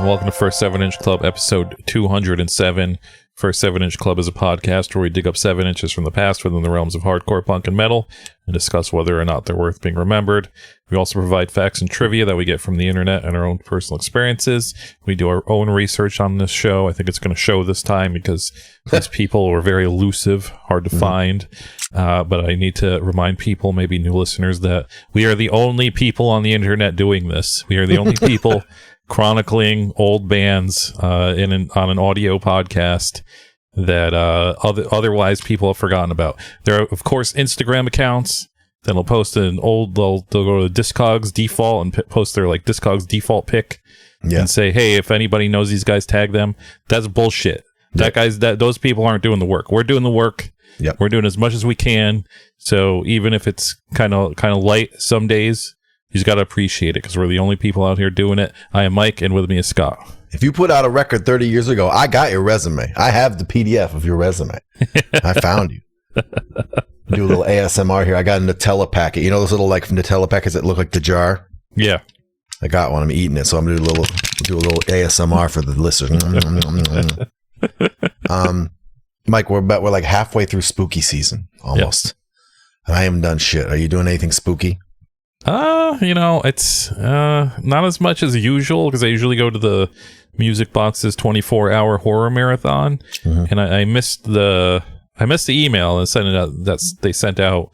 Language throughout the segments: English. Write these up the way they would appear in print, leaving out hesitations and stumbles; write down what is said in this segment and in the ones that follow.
welcome to First 7-Inch Club, episode 207. First 7-Inch Club is a podcast where we dig up 7 inches from the past within the realms of hardcore punk and metal and discuss whether or not they're worth being remembered. We also provide facts and trivia that we get from the internet and our own personal experiences. We do our own research on this show. I think it's going to show this time because these people were very elusive, hard to find. But I need to remind people, maybe new listeners, that we are the only people on the internet doing this. We are the only people chronicling old bands on an audio podcast that otherwise people have forgotten about. There are, of course, Instagram accounts that'll post an old. They'll go to Discogs default and post their like Discogs default pick and say, "Hey, if anybody knows these guys, tag them." That's bullshit. Those people aren't doing the work. We're doing the work. Yep. We're doing as much as we can. So even if it's kind of light some days, you just got to appreciate it because we're the only people out here doing it. I am Mike, and with me is Scott. If you put out a record 30 years ago, I got your resume. I have the PDF of your resume. I found you. Do a little ASMR here. I got a Nutella packet. You know those little like Nutella packets that look like the jar? Yeah. I got one. I'm eating it, so I'm gonna do a little ASMR for the listeners. Mike, we're like halfway through spooky season almost. Yep. I haven't done shit. Are you doing anything spooky? It's not as much as usual because I usually go to the Music Box's 24-hour horror marathon, and I missed the email and sent it out. They sent out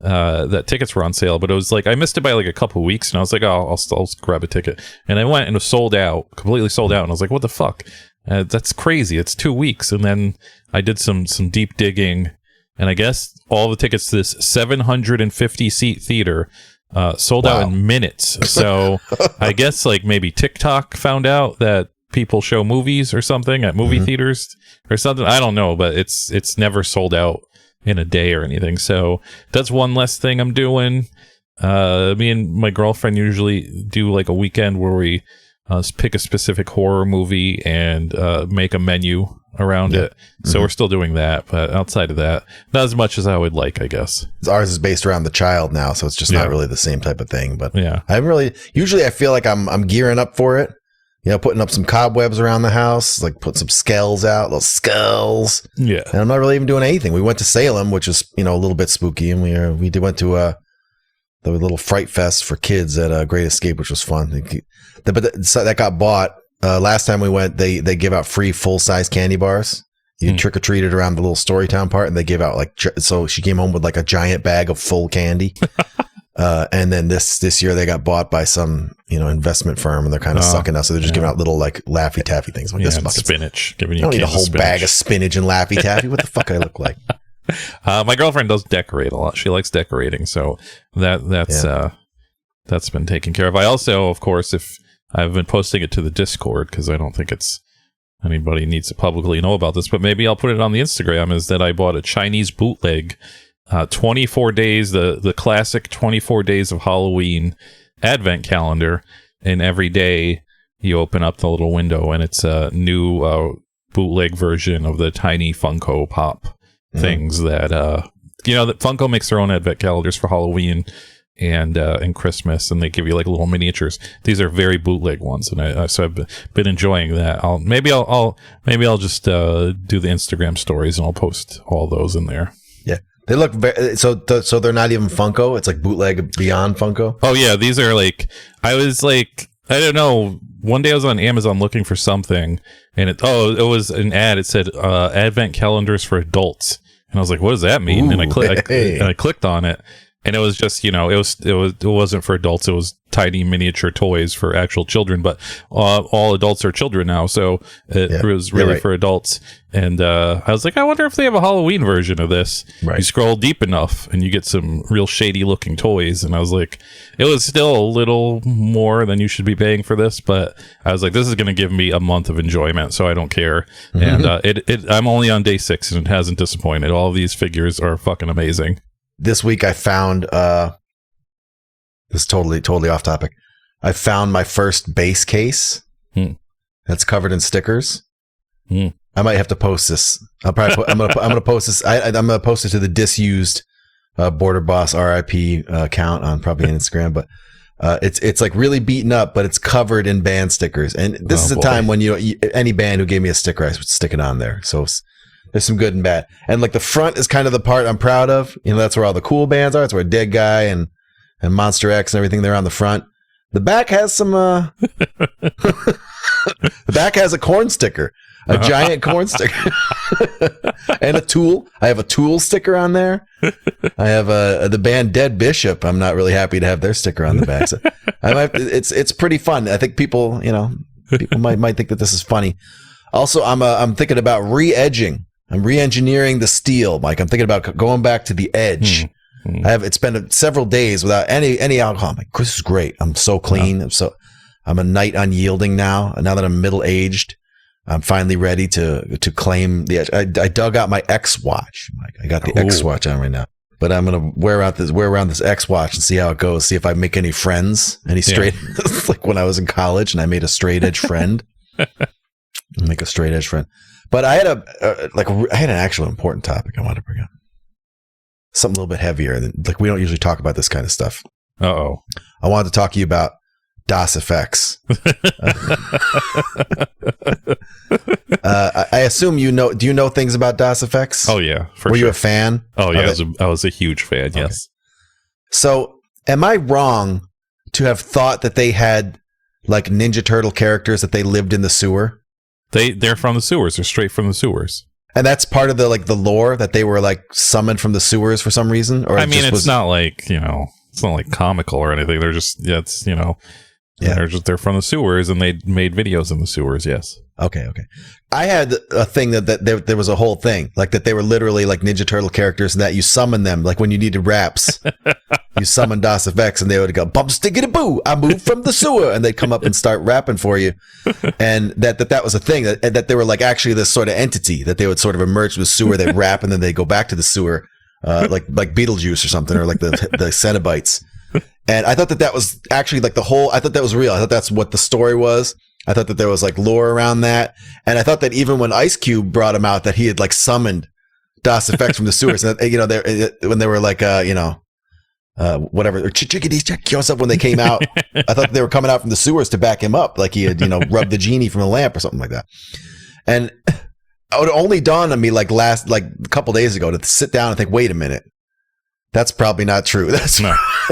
that tickets were on sale, but it was like I missed it by like a couple of weeks, and I was like, oh, I'll grab a ticket, and I went and it was sold out, completely sold out, and I was like, what the fuck? That's crazy. It's 2 weeks, and then I did some deep digging, and I guess all the tickets to this 750-seat theater sold out in minutes. So I guess like maybe TikTok found out that people show movies or something at movie theaters or something. I don't know, but it's never sold out in a day or anything. So that's one less thing I'm doing. Me and my girlfriend usually do like a weekend where we pick a specific horror movie and make a menu around it. So we're still doing that, but outside of that, not as much as I would like, I guess. Ours is based around the child now, so it's just not really the same type of thing. But yeah, usually I feel like I'm gearing up for it. You know, putting up some cobwebs around the house, like put some skulls out, little skulls. Yeah. And I'm not really even doing anything. We went to Salem, which is, a little bit spooky, and we went to the little fright fest for kids at Great Escape, which was fun. But that got bought. Last time we went, they give out free full-size candy bars. You trick-or-treated around the little Storytown part, and they gave out so she came home with like a giant bag of full candy. And then this year they got bought by some, investment firm, and they're kind of sucking us. So they're just giving out little like Laffy Taffy things. Like, this spinach. I don't need a whole bag of spinach and Laffy Taffy. What the fuck I look like? My girlfriend does decorate a lot. She likes decorating. So that's been taken care of. I also, of course, I've been posting it to the Discord because I don't think anybody needs to publicly know about this, but maybe I'll put it on the Instagram, is that I bought a Chinese bootleg 24 days, the classic 24 days of Halloween advent calendar, and every day you open up the little window and it's a new bootleg version of the tiny Funko Pop things that that Funko makes their own advent calendars for Halloween and Christmas, and they give you like little miniatures. These are very bootleg ones, and so I've been enjoying that. Maybe I'll just do the Instagram stories and I'll post all those in there. Yeah, they look so they're not even Funko. It's like bootleg beyond Funko. Oh yeah, these are like, I was like, I don't know. One day I was on Amazon looking for something, and it was an ad. It said advent calendars for adults, and I was like, what does that mean? And I clicked on it. And it was just, it wasn't for adults. It was tiny miniature toys for actual children, but all adults are children now. So it was really for adults. And I was like, I wonder if they have a Halloween version of this. Right. You scroll deep enough and you get some real shady looking toys. And I was like, it was still a little more than you should be paying for this. But I was like, this is going to give me a month of enjoyment, so I don't care. And I'm only on day 6 and it hasn't disappointed. All of these figures are fucking amazing. This week I found, this is totally off topic. I found my first bass case that's covered in stickers. I might have to post this. I'm gonna post this. I'm gonna post it to the disused Border Boss RIP account on probably Instagram. But It's like really beaten up, but it's covered in band stickers. And this is a time when any band who gave me a sticker, I would stick it on there. So there's some good and bad. And like the front is kind of the part I'm proud of. That's where all the cool bands are. It's where Dead Guy and Monster X and everything, they're on the front. The back has some the back has a corn sticker, a giant corn sticker, and a Tool. I have a Tool sticker on there. I have the band Dead Bishop. I'm not really happy to have their sticker on the back. So it's pretty fun. I think people might think that this is funny. Also, I'm thinking about re-edging. I'm re-engineering the steel, Mike. I'm thinking about going back to the edge. It's been several days without any alcohol. I'm like, this is great. I'm so clean. I'm a knight unyielding now. Now that I'm middle aged, I'm finally ready to claim the edge. I dug out my X watch. Mike. I got the X watch on right now, but I'm gonna wear around this X watch and see how it goes. See if I make any friends, any straight. Like when I was in college and I made a straight edge friend. Make a straight edge friend. But I had I had an actual important topic I wanted to bring up. Something a little bit heavier than we don't usually talk about this kind of stuff. I wanted to talk to you about DOS effects. I assume do you know things about DOS effects? Oh yeah, Were you a fan? Oh yeah, I was a huge fan. Okay. Yes. So am I wrong to have thought that they had like Ninja Turtle characters that they lived in the sewer? They're from the sewers. They're straight from the sewers. And that's part of the lore that they were like summoned from the sewers for some reason. Or it's not like it's not like comical or anything. They're just they're from the sewers and they made videos in the sewers. Yes. Okay. I had a thing that there was a whole thing like that they were literally like Ninja Turtle characters and that you summon them like when you needed raps. You summon DOS effects and they would go bump stickity boo. I moved from the sewer and they'd come up and start rapping for you. And that was a thing that they were like actually this sort of entity that they would sort of emerge from the sewer. They rap and then they go back to the sewer, like Beetlejuice or something, or like the Cenobites. And I thought that was actually like I thought that was real. I thought that's what the story was. I thought that there was like lore around that. And I thought that even when Ice Cube brought him out, that he had like summoned DOS effects from the sewers. And when they were like, whatever, chickadee check yourself when they came out. I thought they were coming out from the sewers to back him up, like he had, rubbed the genie from a lamp or something like that. And it would only dawn on me like a couple days ago to sit down and think, wait a minute, that's probably not true. That's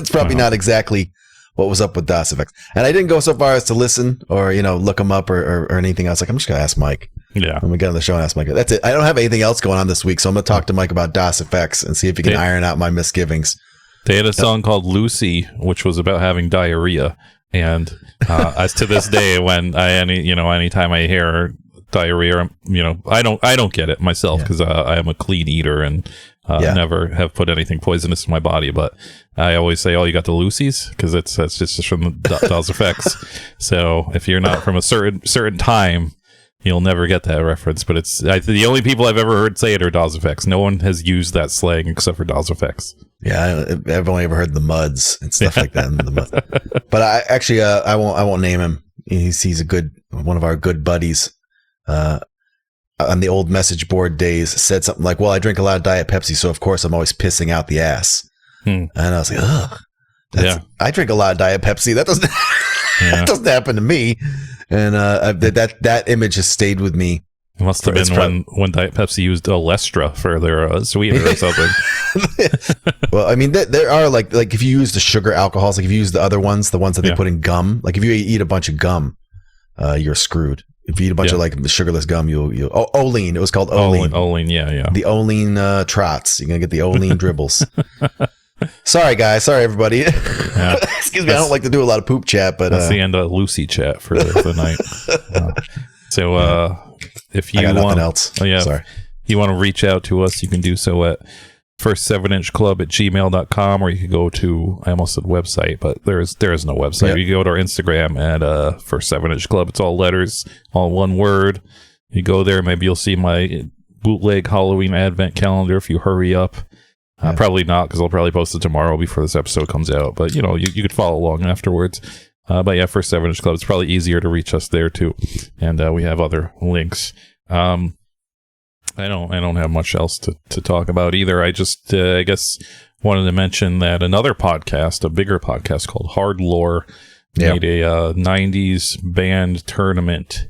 probably not exactly what was up with DOS effects. And I didn't go so far as to listen or look them up or anything else. Like I'm just gonna ask Mike. Yeah, I'm gonna get on the show and ask Mike. That's it. I don't have anything else going on this week, so I'm gonna talk to Mike about DOS effects and see if he can iron out my misgivings. They had a song called Lucy, which was about having diarrhea. And as to this day, when anytime I hear diarrhea, I don't get it myself because I am a clean eater and never have put anything poisonous in my body. But I always say, "Oh, you got the Lucy's," because that's just from the DOS effects. So if you're not from a certain time, you'll never get that reference. But it's the only people I've ever heard say it are DOS effects. No one has used that slang except for DOS effects. Yeah, I've only ever heard the Muds and stuff like that. But I won't name him. He's one of our good buddies. On the old message board days, said something like, "Well, I drink a lot of Diet Pepsi, so of course I'm always pissing out the ass." And I was like, "Ugh, I drink a lot of Diet Pepsi. That doesn't that doesn't happen to me." And that image has stayed with me. It must have been when Diet Pepsi used Olestra for their sweetener or something. Well, I mean, there are like if you use the sugar alcohols, like if you use the other ones, the ones that they put in gum, like if you eat a bunch of gum, you're screwed. If you eat a bunch of like sugarless gum, you'll Olean. It was called Olean. Olean, yeah. The Olean trots. You're gonna get the Olean dribbles. Sorry, guys. Sorry, everybody. Yeah. Excuse me. I don't like to do a lot of poop chat, but that's the end of Lucy chat for the night. If you want nothing else. Oh yeah. Sorry. You want to reach out to us, you can do so at first7inchclub@gmail.com, or you can go to, I almost said website, but there is no website. Yep. You can go to our Instagram at First 7-inch Club. It's all letters, all one word. You go there, maybe you'll see my bootleg Halloween advent calendar if you hurry up. Probably not, because I'll probably post it tomorrow before this episode comes out, but you could follow along afterwards. But yeah, First 7-inch Club, it's probably easier to reach us there too, and we have other links. I don't have much else to talk about either. I just I guess wanted to mention that another podcast, a bigger podcast called Hard Lore, made a 90s band tournament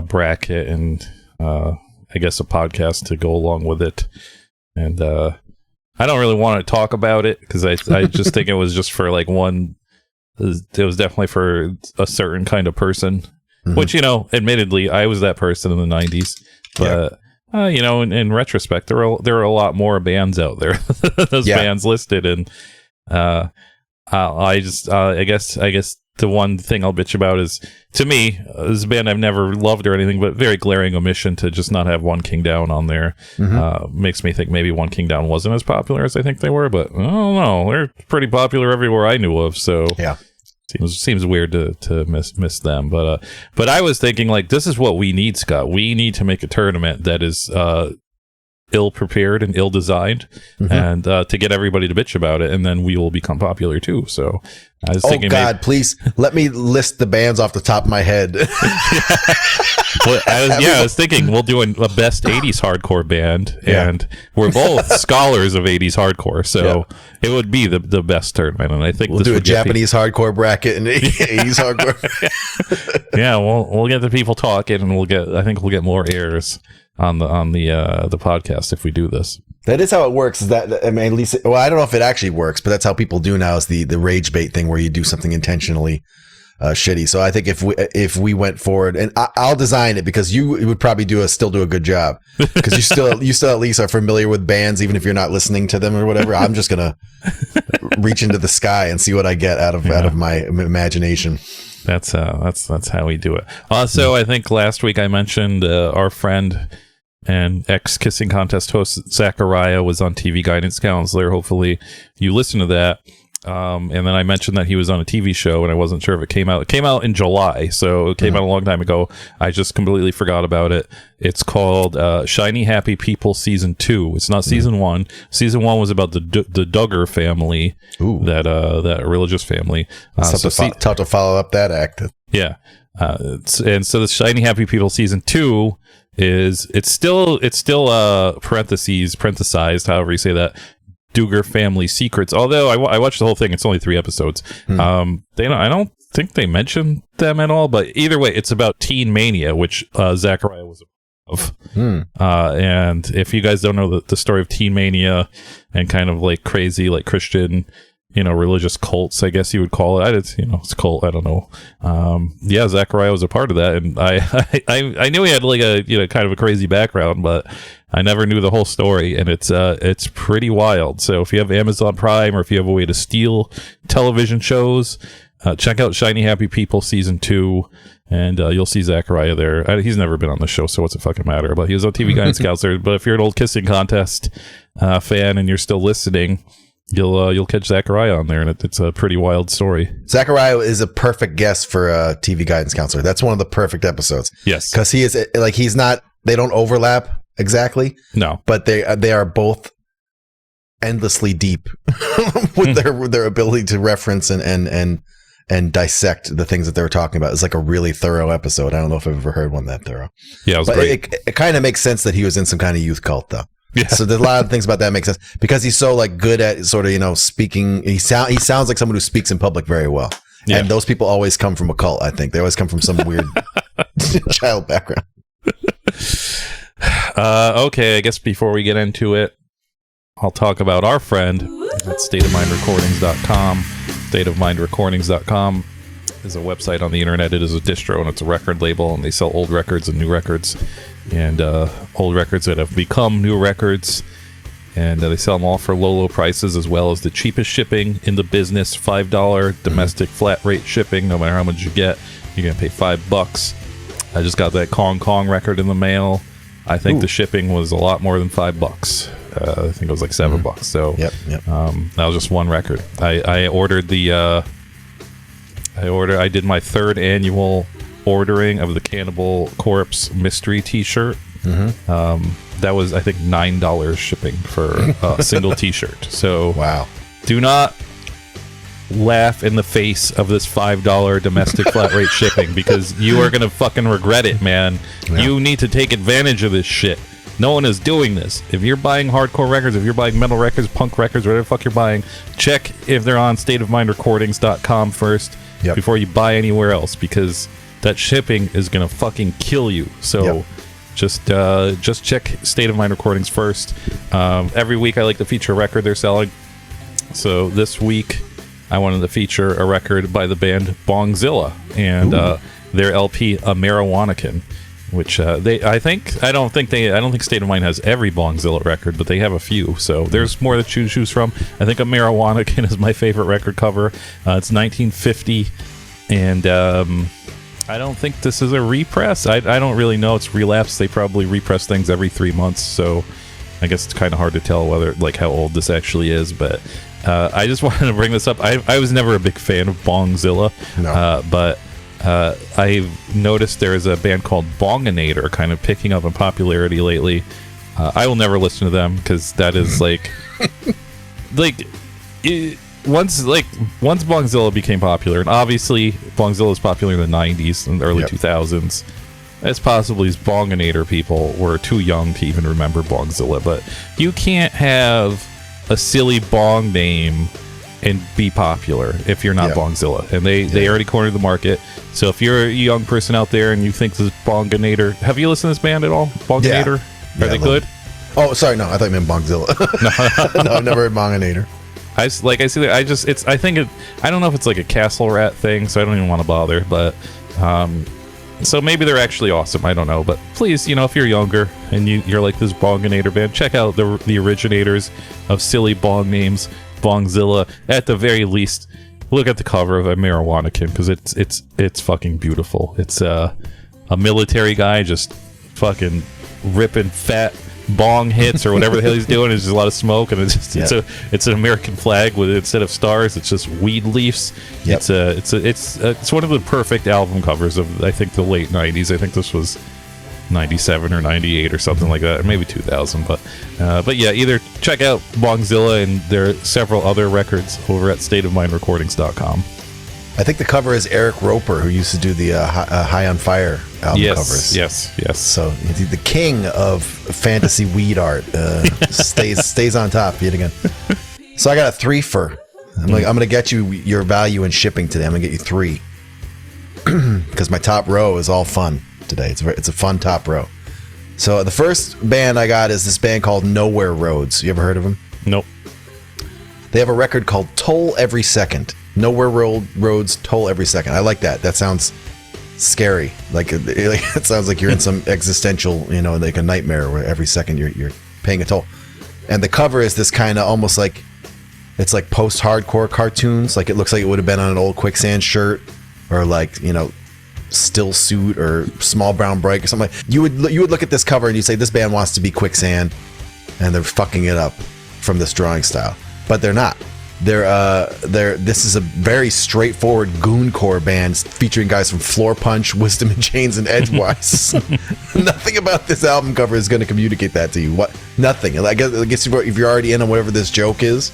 bracket, and I guess a podcast to go along with it. And I don't really want to talk about it because I just think it was just for like one. It was definitely for a certain kind of person, which, admittedly, I was that person in the 90s. But, in retrospect, there are a lot more bands out there. Those bands listed. And I guess the one thing I'll bitch about is, to me, this is a band I've never loved or anything, but very glaring omission to just not have One King Down on there. Makes me think maybe One King Down wasn't as popular as I think they were, but I don't know. They're pretty popular everywhere I knew of, so seems weird to miss them. But I was thinking, like, this is what we need, Scott. We need to make a tournament that is ill-prepared and ill-designed, and to get everybody to bitch about it, and then we will become popular too. So I was thinking, please let me list the bands off the top of my head. I was thinking we'll do a best 80s hardcore band, and we're both scholars of 80s hardcore, so it would be the best tournament. And I think we'll do a Japanese hardcore bracket and 80s hardcore. We'll get the people talking, and I think we'll get more airs on the podcast if we do this. That is how it works. Is that, I mean, at least, I don't know if it actually works, but that's how people do now, is the rage bait thing where you do something intentionally shitty. So I think if we went forward, and I'll design it, because you would probably still do a good job, because you still at least are familiar with bands, even if you're not listening to them or whatever. I'm just gonna reach into the sky and see what I get out of my imagination. That's how we do it. Also, I think last week I mentioned our friend and ex-Kissing Contest host Zachariah was on TV Guidance Counselor. Hopefully you listen to that. And then I mentioned that he was on a TV show, and I wasn't sure if it came out. It came out in July, so it came out a long time ago. I just completely forgot about it. It's called Shiny Happy People Season 2. It's not Season 1. Season 1 was about the Duggar family, that religious family. Tough to follow up that act. Yeah. And so the Shiny Happy People Season 2 is it's still parenthesized, however you say that, Duggar family secrets. Although I watched the whole thing, it's only 3 episodes. I don't think they mentioned them at all, but either way, it's about teen mania, which Zachariah was a part of. And if you guys don't know the story of teen mania and kind of like crazy, like Christian, religious cults, I guess you would call it. It's a cult. I don't know. Zachariah was a part of that, and I knew he had like a kind of a crazy background, but I never knew the whole story, and it's pretty wild. So if you have Amazon Prime, or if you have a way to steal television shows, check out Shiny Happy People Season 2, and you'll see Zachariah there. He's never been on the show, so what's it fucking matter? But he was on TV Guidance Counselor. But if you're an old Kissing Contest fan and you're still listening, you'll catch Zachariah on there, and it's a pretty wild story. Zachariah is a perfect guest for a TV Guidance Counselor. That's one of the perfect episodes. Yes, because he is like, he's not. They don't overlap exactly. No, but they are both endlessly deep with their ability to reference and dissect the things that they were talking about. It's like a really thorough episode. I don't know if I've ever heard one that thorough. Yeah, it was great. It kind of makes sense that he was in some kind of youth cult, though. Yeah. So there's a lot of things about that make sense, because he's so like good at sort of speaking. He sounds like someone who speaks in public very well. Yeah. And those people always come from a cult. I think they always come from some weird child background. Okay, I guess before we get into it, I'll talk about our friend at stateofmindrecordings.com. Stateofmindrecordings.com is a website on the internet. It is a distro, and it's a record label, and they sell old records and new records, and old records that have become new records, and they sell them all for low prices, as well as the cheapest shipping in the business. $5 domestic flat rate shipping. No matter how much you get, you're gonna pay $5. I just got that Kong record in the mail. I think the shipping was a lot more than $5. I think it was like $7. So yep. That was just one record. I ordered I did my 3rd annual ordering of the Cannibal Corpse mystery t-shirt. That was, I think, $9 shipping for a single t-shirt. So wow. Do not laugh in the face of this $5 domestic flat rate shipping, because you are gonna fucking regret it, man. You need to take advantage of this shit. No one is doing this. If you're buying hardcore records, if you're buying metal records, punk records, whatever the fuck you're buying, check if they're on stateofmindrecordings.com first before you buy anywhere else, because that shipping is gonna fucking kill you. So just check State of Mind Recordings first. Every week I like to feature a record they're selling. So this week I wanted to feature a record by the band Bongzilla and their LP A Marijuanakin, which I don't think State of Mind has every Bongzilla record, but they have a few. So there's more to choose from. I think A Marijuanakin is my favorite record cover. It's 1950, and I don't think this is a repress. I don't really know. It's Relapse. They probably repress things every 3 months, so I guess it's kind of hard to tell whether how old this actually is. But I just wanted to bring this up. I was never a big fan of Bongzilla, but I've noticed there is a band called Bonginator kind of picking up in popularity lately. I will never listen to them because that is once Bongzilla became popular, and obviously Bongzilla was popular in the 90s and the early 2000s. It's possible these Bonginator people were too young to even remember Bongzilla, but you can't have a silly Bong name and be popular if you're not Bongzilla. And they already cornered the market. So if you're a young person out there and you think this is Bonginator, have you listened to this band at all? Bonginator? Are they good? Oh, sorry, no, I thought you meant Bongzilla. No, I've never heard Bonginator. I don't know if it's like a Castle Rat thing, so I don't even want to bother, but so maybe they're actually awesome. I don't know, but please, if you're younger and you're like this Bonginator band, check out the originators of silly Bong names, Bongzilla. At the very least, look at the cover of A Marijuanakin, because it's fucking beautiful. It's a military guy just fucking ripping fat bong hits or whatever the hell he's doing. There's just a lot of smoke, and it's an American flag with, instead of stars, it's just weed leaves. It's one of the perfect album covers of, I think, the late 90s. I think this was 97 or 98 or something like that, or maybe 2000. But yeah, either check out Bongzilla and there are several other records over at stateofmindrecordings.com. I think the cover is Eric Roper, who used to do the High on Fire album covers. Yes. So the king of fantasy weed art stays on top yet again. So I got a 3-fer. I'm going to get you your value in shipping today. I'm going to get you 3 because my top row is all fun today. It's a fun top row. So the first band I got is this band called Nowhere Roads. You ever heard of them? Nope. They have a record called Toll Every Second. Nowhere Roads, Toll Every Second. I like that. That sounds scary. It sounds like you're in some existential, like a nightmare where every second you're paying a toll. And the cover is this kind of almost like, it's like post-hardcore cartoons. Like it looks like it would have been on an old Quicksand shirt, or Still Suit or Small Brown Break or something. You would look at this cover and you say, this band wants to be Quicksand, and they're fucking it up from this drawing style. But they're not. This is a very straightforward gooncore band featuring guys from Floor Punch, Wisdom and Chains, and Edgewise. Nothing about this album cover is going to communicate that to you. What? Nothing. I guess if you're already in on whatever this joke is,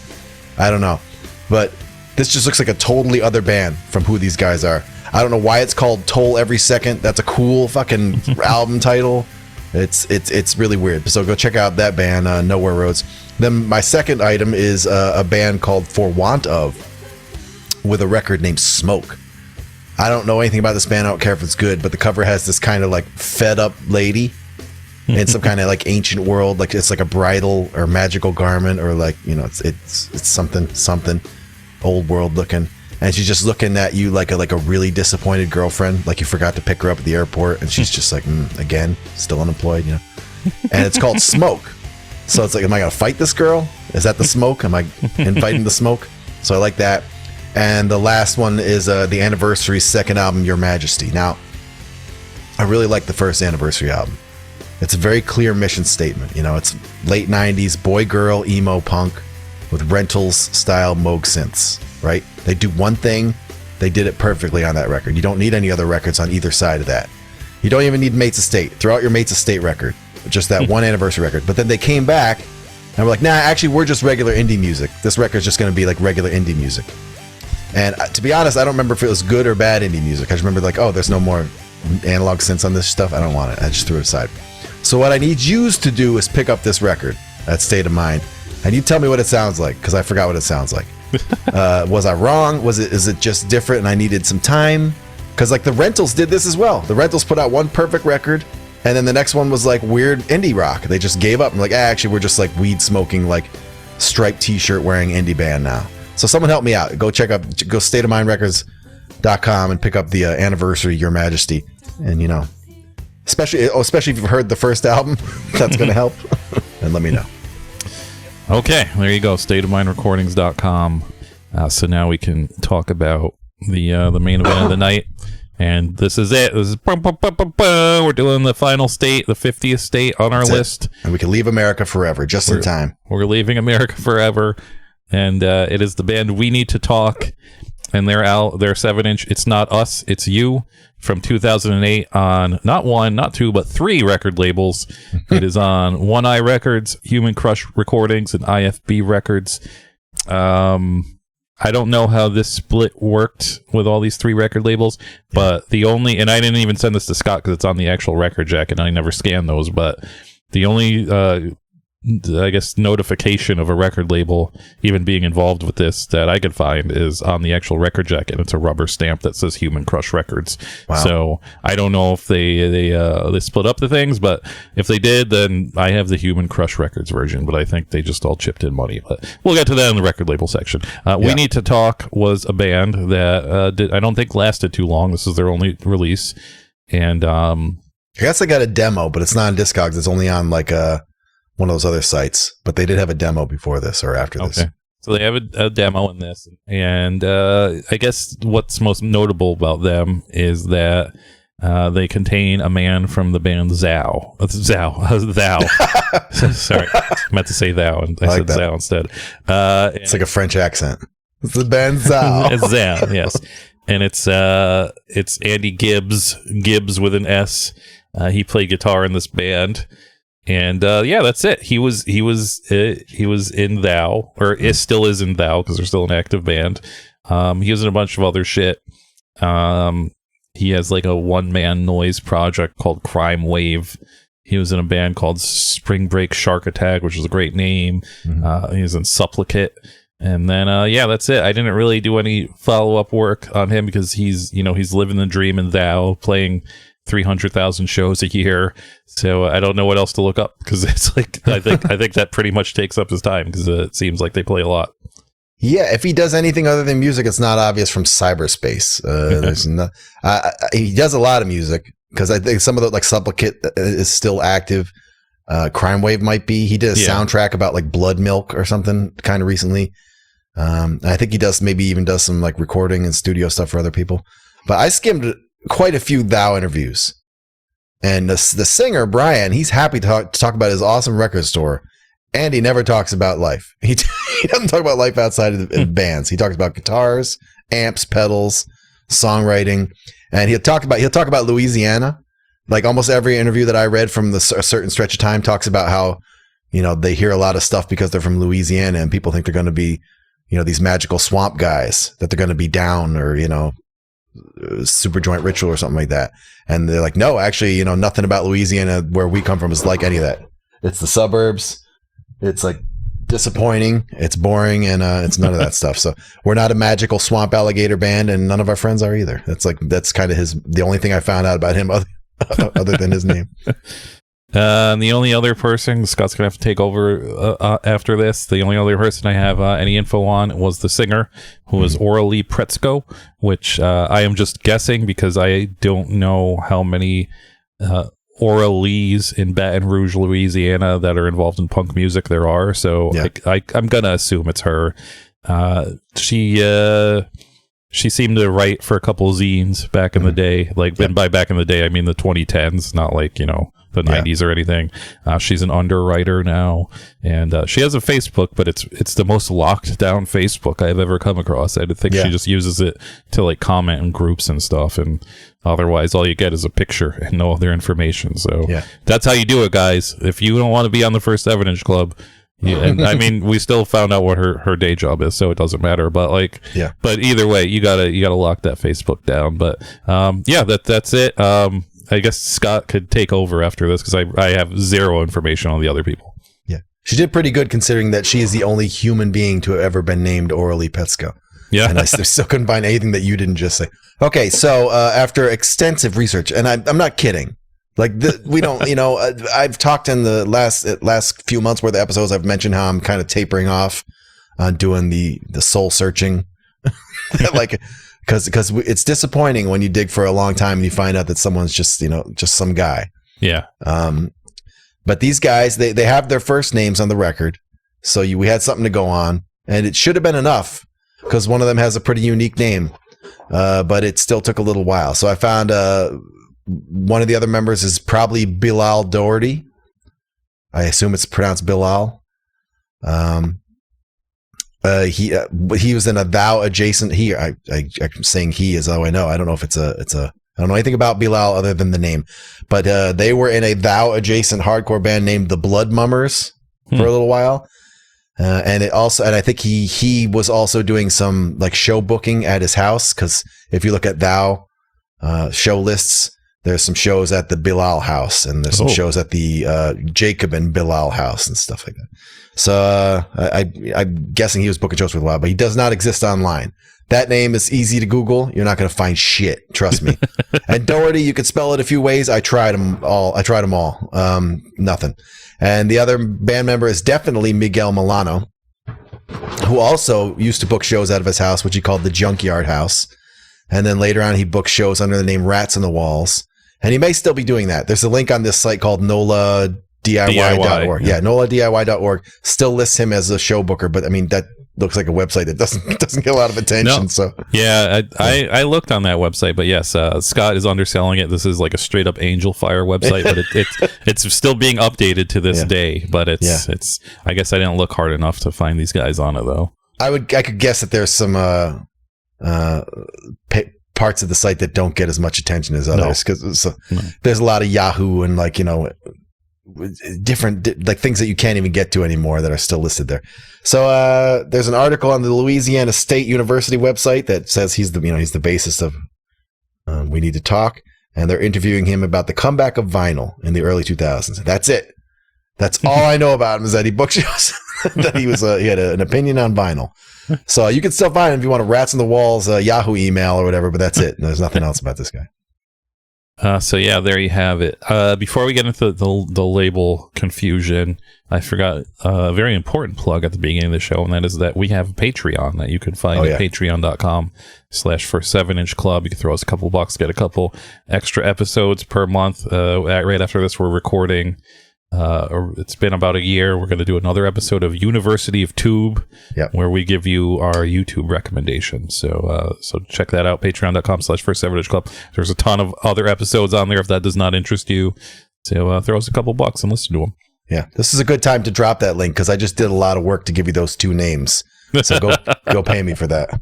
I don't know. But this just looks like a totally other band from who these guys are. I don't know why it's called Toll Every Second. That's a cool fucking album title. It's really weird. So go check out that band, Nowhere Roads. Then my second item is a band called For Want Of, with a record named Smoke. I don't know anything about this band. I don't care if it's good, but the cover has this kind of fed up lady in some kind of ancient world. It's like a bridal or magical garment, or it's something old world looking. And she's just looking at you like a really disappointed girlfriend, like you forgot to pick her up at the airport, and she's just again, still unemployed, And it's called Smoke. So it's am I going to fight this girl? Is that the smoke? Am I inviting the smoke? So I like that. And the last one is the Anniversary's second album, Your Majesty. Now, I really like the first Anniversary album. It's a very clear mission statement. It's late 90s boy-girl emo punk with Rentals-style Moog synths, right? They do one thing. They did it perfectly on that record. You don't need any other records on either side of that. You don't even need Mates Estate. Throw out your Mates Estate record. Just that one Anniversary record. But then they came back and were like, nah, actually, we're just regular indie music. This record's just going to be like regular indie music. And to be honest, I don't remember if it was good or bad indie music. I just remember oh, there's no more analog synths on this stuff. I don't want it. I just threw it aside. So what I need you to do is pick up this record, that State of Mind, and you tell me what it sounds like, because I forgot what it sounds like. Was I wrong? Is it just different and I needed some time? Because like the Rentals did this as well. The Rentals put out one perfect record, and then the next one was like weird indie rock. They just gave up and like, actually, we're just like weed smoking, like striped t-shirt wearing indie band now. So someone help me out. Go stateofmindrecords.com and pick up the Anniversary, Your Majesty. And you know, especially if you've heard the first album, that's going to help. And let me know. Okay, there you go, stateofmindrecordings.com. So now we can talk about the main event of the night. And this is it. This is we're doing the final state, the 50th state on our list. And we can leave America forever, just in time. We're leaving America forever. And it is the band We Need to Talk. And they're 7-inch. It's Not Us, It's You, from 2008 on not one, not two, but 3 record labels. It is on One Eye Records, Human Crush Recordings, and IFB Records. I don't know how this split worked with all these 3 record labels, but and I didn't even send this to Scott because it's on the actual record jacket, and I never scanned those, but the only, I guess, notification of a record label even being involved with this that I could find is on the actual record jacket. It's a rubber stamp that says Human Crush Records. Wow. So I don't know if they split up the things, but if they did, then I have the Human Crush Records version, but I think they just all chipped in money. But we'll get to that in the record label section. We Need to Talk was a band that I don't think lasted too long. This is their only release. And I guess they got a demo, but it's not on Discogs. It's only on like one of those other sites, but they did have a demo before this or after this. So they have a demo in this, and I guess what's most notable about them is that they contain a man from the band Thou. Sorry, I meant to say Thou, and I said that. Thou instead. It's like a French accent. It's the band Thou. It's Thou, yes. And it's Andy Gibbs with an S. He played guitar in this band. And that's it. He was in Thou, or still is in Thou, because they're still an active band. He was in a bunch of other shit. He has like a one-man noise project called Crime Wave. He was in a band called Spring Break Shark Attack, which is a great name. Mm-hmm. He was in Supplicate. And then that's it. I didn't really do any follow-up work on him because he's living the dream in Thou, playing 300,000 shows a year. So I don't know what else to look up, because it's like I think that pretty much takes up his time, because it seems like they play a lot. Yeah, if he does anything other than music, it's not obvious from cyberspace. He does a lot of music, because I think some of the, like, Supplicate is still active. Crime Wave might be. He did a soundtrack about like Blood Milk or something kind of recently. I think he does some like recording and studio stuff for other people. But I skimmed quite a few Thou interviews, and the singer Brian, he's happy to talk about his awesome record store, and he never talks about life. He doesn't talk about life outside of the bands. He talks about guitars, amps, pedals, songwriting, and he'll talk about Louisiana. Like almost every interview that I read from a certain stretch of time talks about how, they hear a lot of stuff because they're from Louisiana, and people think they're going to be, these magical swamp guys, that they're going to be down, or, Super Joint Ritual or something like that. And they're like, no, actually, nothing about Louisiana where we come from is like any of that. It's the suburbs. It's like disappointing. It's boring. And it's none of that stuff. So we're not a magical swamp alligator band, and none of our friends are either. That's kind of the only thing I found out about him other than his name. The only other person, Scott's gonna have to take over after this. The only other person I have any info on was the singer, who is Oralee Pretzko, which I am just guessing because I don't know how many Oralees in Baton Rouge, Louisiana, that are involved in punk music there are. So I'm gonna assume it's her. She seemed to write for a couple zines back in the day, and by back in the day I mean the 2010s, not like the 90s or anything. She's an underwriter now, and she has a Facebook, but it's the most locked down Facebook I've ever come across. I think she just uses it to like comment in groups and stuff, and otherwise all you get is a picture and no other information. So that's how you do it, guys. If you don't want to be on the first 7-inch club, and I mean, we still found out what her day job is, so it doesn't matter. But but either way, you gotta lock that Facebook down. But that's it. I guess Scott could take over after this, because I have zero information on the other people. Yeah. She did pretty good considering that she is the only human being to have ever been named Orally Petsko. Yeah. And I still couldn't find anything that you didn't just say. Okay, so after extensive research, and I'm not kidding. Like, we don't, I've talked in the last few months worth of episodes, I've mentioned how I'm kind of tapering off on doing the soul searching. Like, because it's disappointing when you dig for a long time and you find out that someone's just some guy. Yeah. But these guys, they have their first names on the record. So we had something to go on, and it should have been enough because one of them has a pretty unique name. But it still took a little while. So I found one of the other members is probably Bilal Doherty. I assume it's pronounced Bilal. He was in a thou adjacent. I'm saying he is all I know. I don't know if it's a. I don't know anything about Bilal other than the name, but they were in a thou adjacent hardcore band named the Blood Mummers for a little while. And I think he was also doing some like show booking at his house, because if you look at Thou show lists, there's some shows at the Bilal house, and there's some shows at the Jacob and Bilal house and stuff like that. So I'm guessing he was booking shows for a while, but he does not exist online. That name is easy to Google. You're not going to find shit. Trust me. And Doherty, you could spell it a few ways. I tried them all. Nothing. And the other band member is definitely Miguel Milano, who also used to book shows out of his house, which he called the Junkyard House. And then later on, he booked shows under the name Rats on the Walls. And he may still be doing that. There's a link on this site called NOLADIY.org. Yeah, NOLADIY.org still lists him as a show booker, but I mean, that looks like a website that doesn't get a lot of attention. No. So yeah, I looked on that website, but yes, Scott is underselling it. This is like a straight up Angel Fire website, but it's still being updated to this day. But it's I guess I didn't look hard enough to find these guys on it though. I could guess that there's some parts of the site that don't get as much attention as others, because there's a lot of Yahoo and different like things that you can't even get to anymore that are still listed there. So there's an article on the Louisiana State University website that says he's the bassist of We Need to Talk, and they're interviewing him about the comeback of vinyl in the early 2000s. That's it. That's all I know about him, is that he booked shows, that he had an opinion on vinyl. So you can still find him if you want a Rats on the Walls Yahoo email or whatever, but that's it. There's nothing else about this guy. So yeah, there you have it. Before we get into the label confusion, I forgot a very important plug at the beginning of the show, and that is that we have a Patreon that you can find at patreon.com/for7inch club. You can throw us a couple bucks, get a couple extra episodes per month. Right after this, we're recording. It's been about a year. We're going to do another episode of University of Tube, where we give you our YouTube recommendations. So check that out, patreon.com/for7inch club. There's a ton of other episodes on there if that does not interest you. So throw us a couple bucks and listen to them. Yeah, this is a good time to drop that link, because I just did a lot of work to give you those two names. So go pay me for that.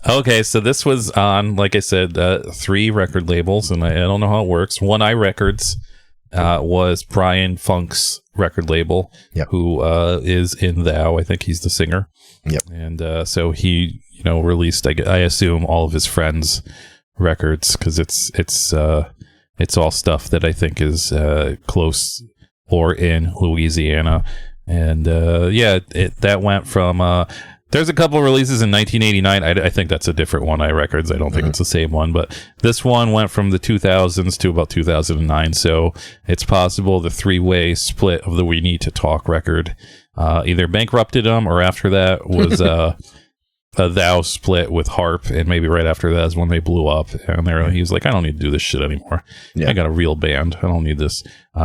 Okay, so this was on, like I said, 3 record labels, and I don't know how it works. One Eye Records was Brian Funk's record label, who is in Thou. I think he's the singer. Yep. And so he, released, I assume, all of his friends' records, because it's all stuff that I think is close or in Louisiana. And that went from there's a couple releases in 1989. I think that's a different One Eye Records. I don't think it's the same one, but this one went from the 2000s to about 2009. So it's possible the 3-way split of the We Need to Talk record either bankrupted them, or after that was a Thou split with Harp, and maybe right after that is when they blew up. And he was like, I don't need to do this shit anymore. Yeah. I got a real band. I don't need this.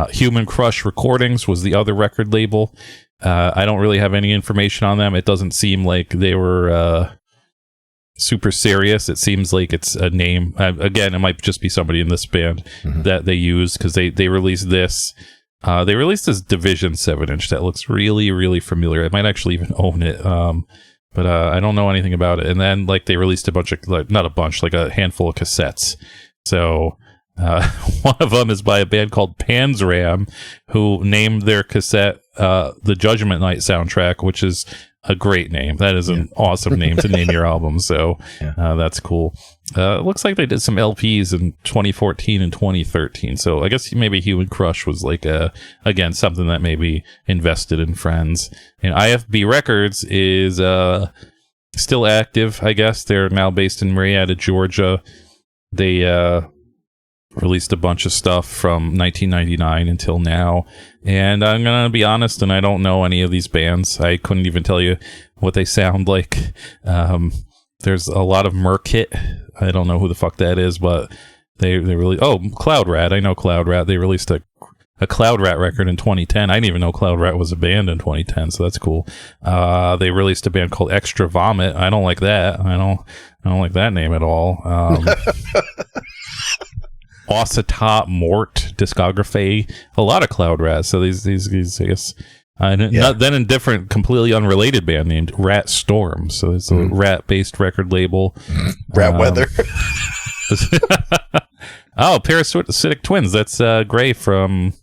Human Crush Recordings was the other record label. I don't really have any information on them. It doesn't seem like they were super serious. It seems like it's a name. Again, it might just be somebody in this band that they use, because they released this. They released this Division 7-inch that looks really, really familiar. I might actually even own it, but I don't know anything about it. And then they released a bunch of, not a bunch, like a handful of cassettes. So one of them is by a band called Panzram, who named their cassette the Judgment Night soundtrack, which is a great name. That is an awesome name to name your album. So that's cool. It looks like they did some LPs in 2014 and 2013. So I guess maybe Human Crush was like again something that maybe invested in friends. And IFB Records is still active. I guess they're now based in Marietta, Georgia. They released a bunch of stuff from 1999 until now. And I'm gonna be honest, and I don't know any of these bands. I couldn't even tell you what they sound like. There's a lot of Merkit. I don't know who the fuck that is, but they really... Oh, Cloud Rat. I know Cloud Rat. They released a Cloud Rat record in 2010. I didn't even know Cloud Rat was a band in 2010, so that's cool. They released a band called Extra Vomit. I don't like that. I don't like that name at all. Ossatop Mort discography. A lot of Cloud Rat. So these I guess... then a different, completely unrelated band named Rat Storm. So it's a rat-based record label. Rat Weather. Oh, Parasitic Twins. That's Gray from...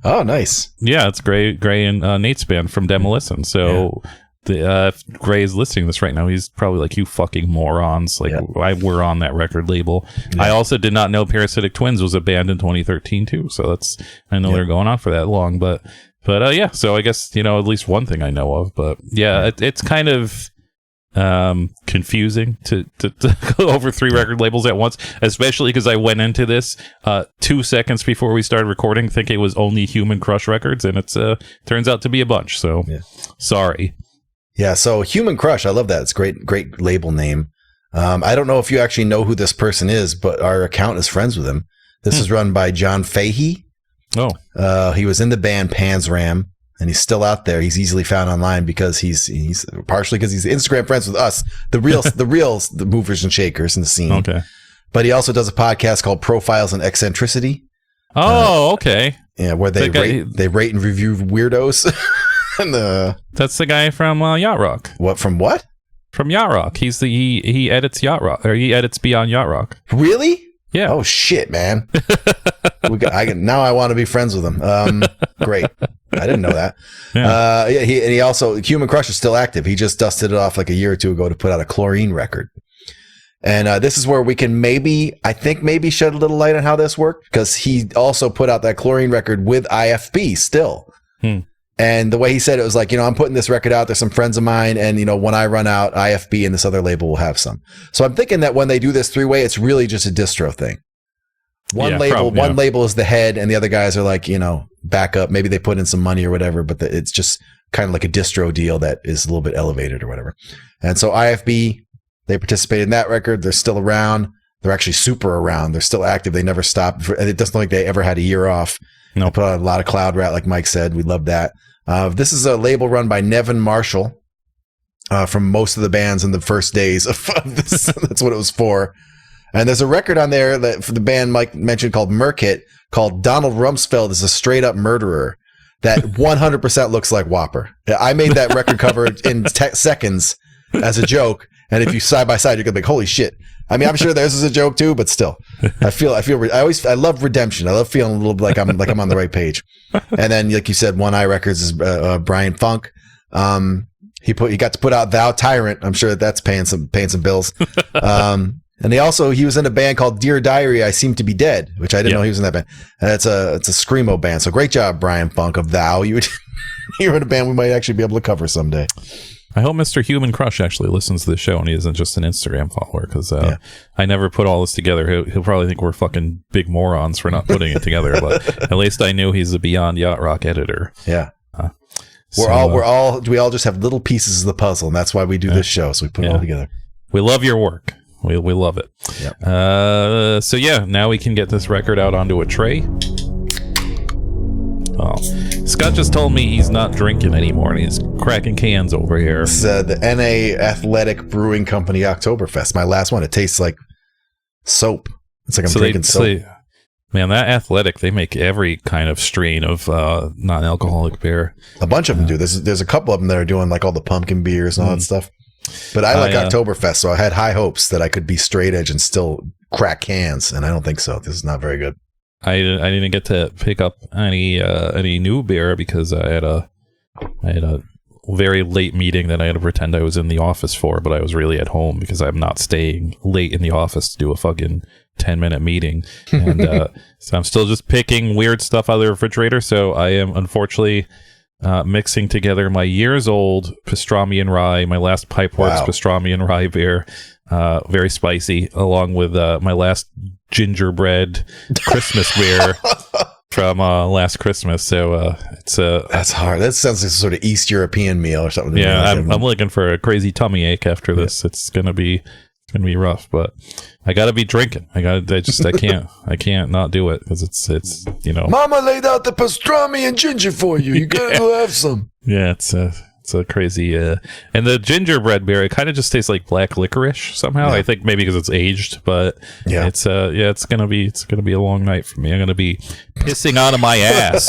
Oh, nice. Yeah, it's Gray and Nate's band from Demolition. So if Gray is listening to this right now, he's probably like, you fucking morons. Like, we're on that record label. Yeah. I also did not know Parasitic Twins was a band in 2013, too. So I know they're going on for that long, But yeah, so I guess, at least one thing I know of. But yeah, it's kind of confusing to go over 3 record labels at once, especially because I went into this 2 seconds before we started recording thinking it was only Human Crush Records, and it's turns out to be a bunch. So sorry. Yeah, so Human Crush, I love that. It's great label name. I don't know if you actually know who this person is, but our account is friends with him. This is run by John Fahey. Oh, he was in the band Panzram, and he's still out there. He's easily found online because he's partially because he's Instagram friends with us, the movers and shakers in the scene. Okay, but he also does a podcast called Profiles in Eccentricity. Oh, okay. Yeah, where they rate and review weirdos. And that's the guy from Yacht Rock. What from what? From Yacht Rock. He edits Yacht Rock, or he edits Beyond Yacht Rock. Really? Yeah. Oh shit, man. Now I want to be friends with him. Great. I didn't know that. Yeah. He also, Human Crush is still active. He just dusted it off like a year or two ago to put out a Chlorine record. And this is where we can maybe shed a little light on how this worked, because he also put out that Chlorine record with IFB still. And the way he said it was like, I'm putting this record out. There's some friends of mine. And, when I run out, IFB and this other label will have some. So I'm thinking that when they do this 3-way, it's really just a distro thing. One label is the head, and the other guys are like, back up. Maybe they put in some money or whatever, but it's just kind of like a distro deal that is a little bit elevated or whatever. And so IFB, they participated in that record. They're still around. They're actually super around. They're still active. They never stopped. It doesn't look like they ever had a year off. No, put out a lot of Cloud Rat, like Mike said. We love that. This is a label run by Nevin Marshall from most of the bands in the first days of this. That's what it was for. And there's a record on there that for the band Mike mentioned called Merkit, called Donald Rumsfeld is a straight up murderer, that 100% looks like Whopper. I made that record cover in seconds as a joke. And if you side by side, you're gonna be like, holy shit. I mean, I'm sure theirs is a joke too, but still, I love redemption. I love feeling a little bit like I'm on the right page. And then, like you said, One Eye Records is Brian Funk. He got to put out Thou Tyrant. I'm sure that's paying some bills. And he was in a band called Dear Diary, I Seem to Be Dead, which I didn't know he was in that band. And it's a screamo band. So great job, Brian Funk of Thou. You're in a band we might actually be able to cover someday. I hope Mr. Human Crush actually listens to the show and he isn't just an Instagram follower, because I never put all this together. He'll probably think we're fucking big morons for not putting it together, but at least I knew he's a Beyond Yacht Rock editor. Yeah. We all just have little pieces of the puzzle, and that's why we do this show, so we put it all together. We love your work. We love it. Yep. So now we can get this record out onto a tray. Oh, Scott just told me he's not drinking anymore, and he's cracking cans over here. It's the NA Athletic Brewing Company Oktoberfest. My last one. It tastes like soap. It's like I'm drinking soap. Man, that Athletic, they make every kind of strain of non-alcoholic beer. A bunch of them do. There's a couple of them that are doing like all the pumpkin beers and all that stuff. But I like Oktoberfest, so I had high hopes that I could be straight edge and still crack cans, and I don't think so. This is not very good. I didn't get to pick up any new beer because I had a very late meeting that I had to pretend I was in the office for, but I was really at home because I'm not staying late in the office to do a fucking 10-minute meeting. And so I'm still just picking weird stuff out of the refrigerator. So I am unfortunately mixing together my years old pastrami and rye, my last Pipeworks pastrami and rye beer, very spicy, along with my last gingerbread Christmas beer from last Christmas. So it's that's hard. That sounds like a sort of East European meal or something. Yeah, I'm looking for a crazy tummy ache after this. It's gonna be rough, but I gotta be drinking. I can't not do it because it's Mama laid out the pastrami and ginger for you. You gotta go have some. Yeah, it's a crazy and the gingerbread beer, it kind of just tastes like black licorice somehow. I think maybe because it's aged, but it's gonna be a long night for me. I'm gonna be pissing out of my ass.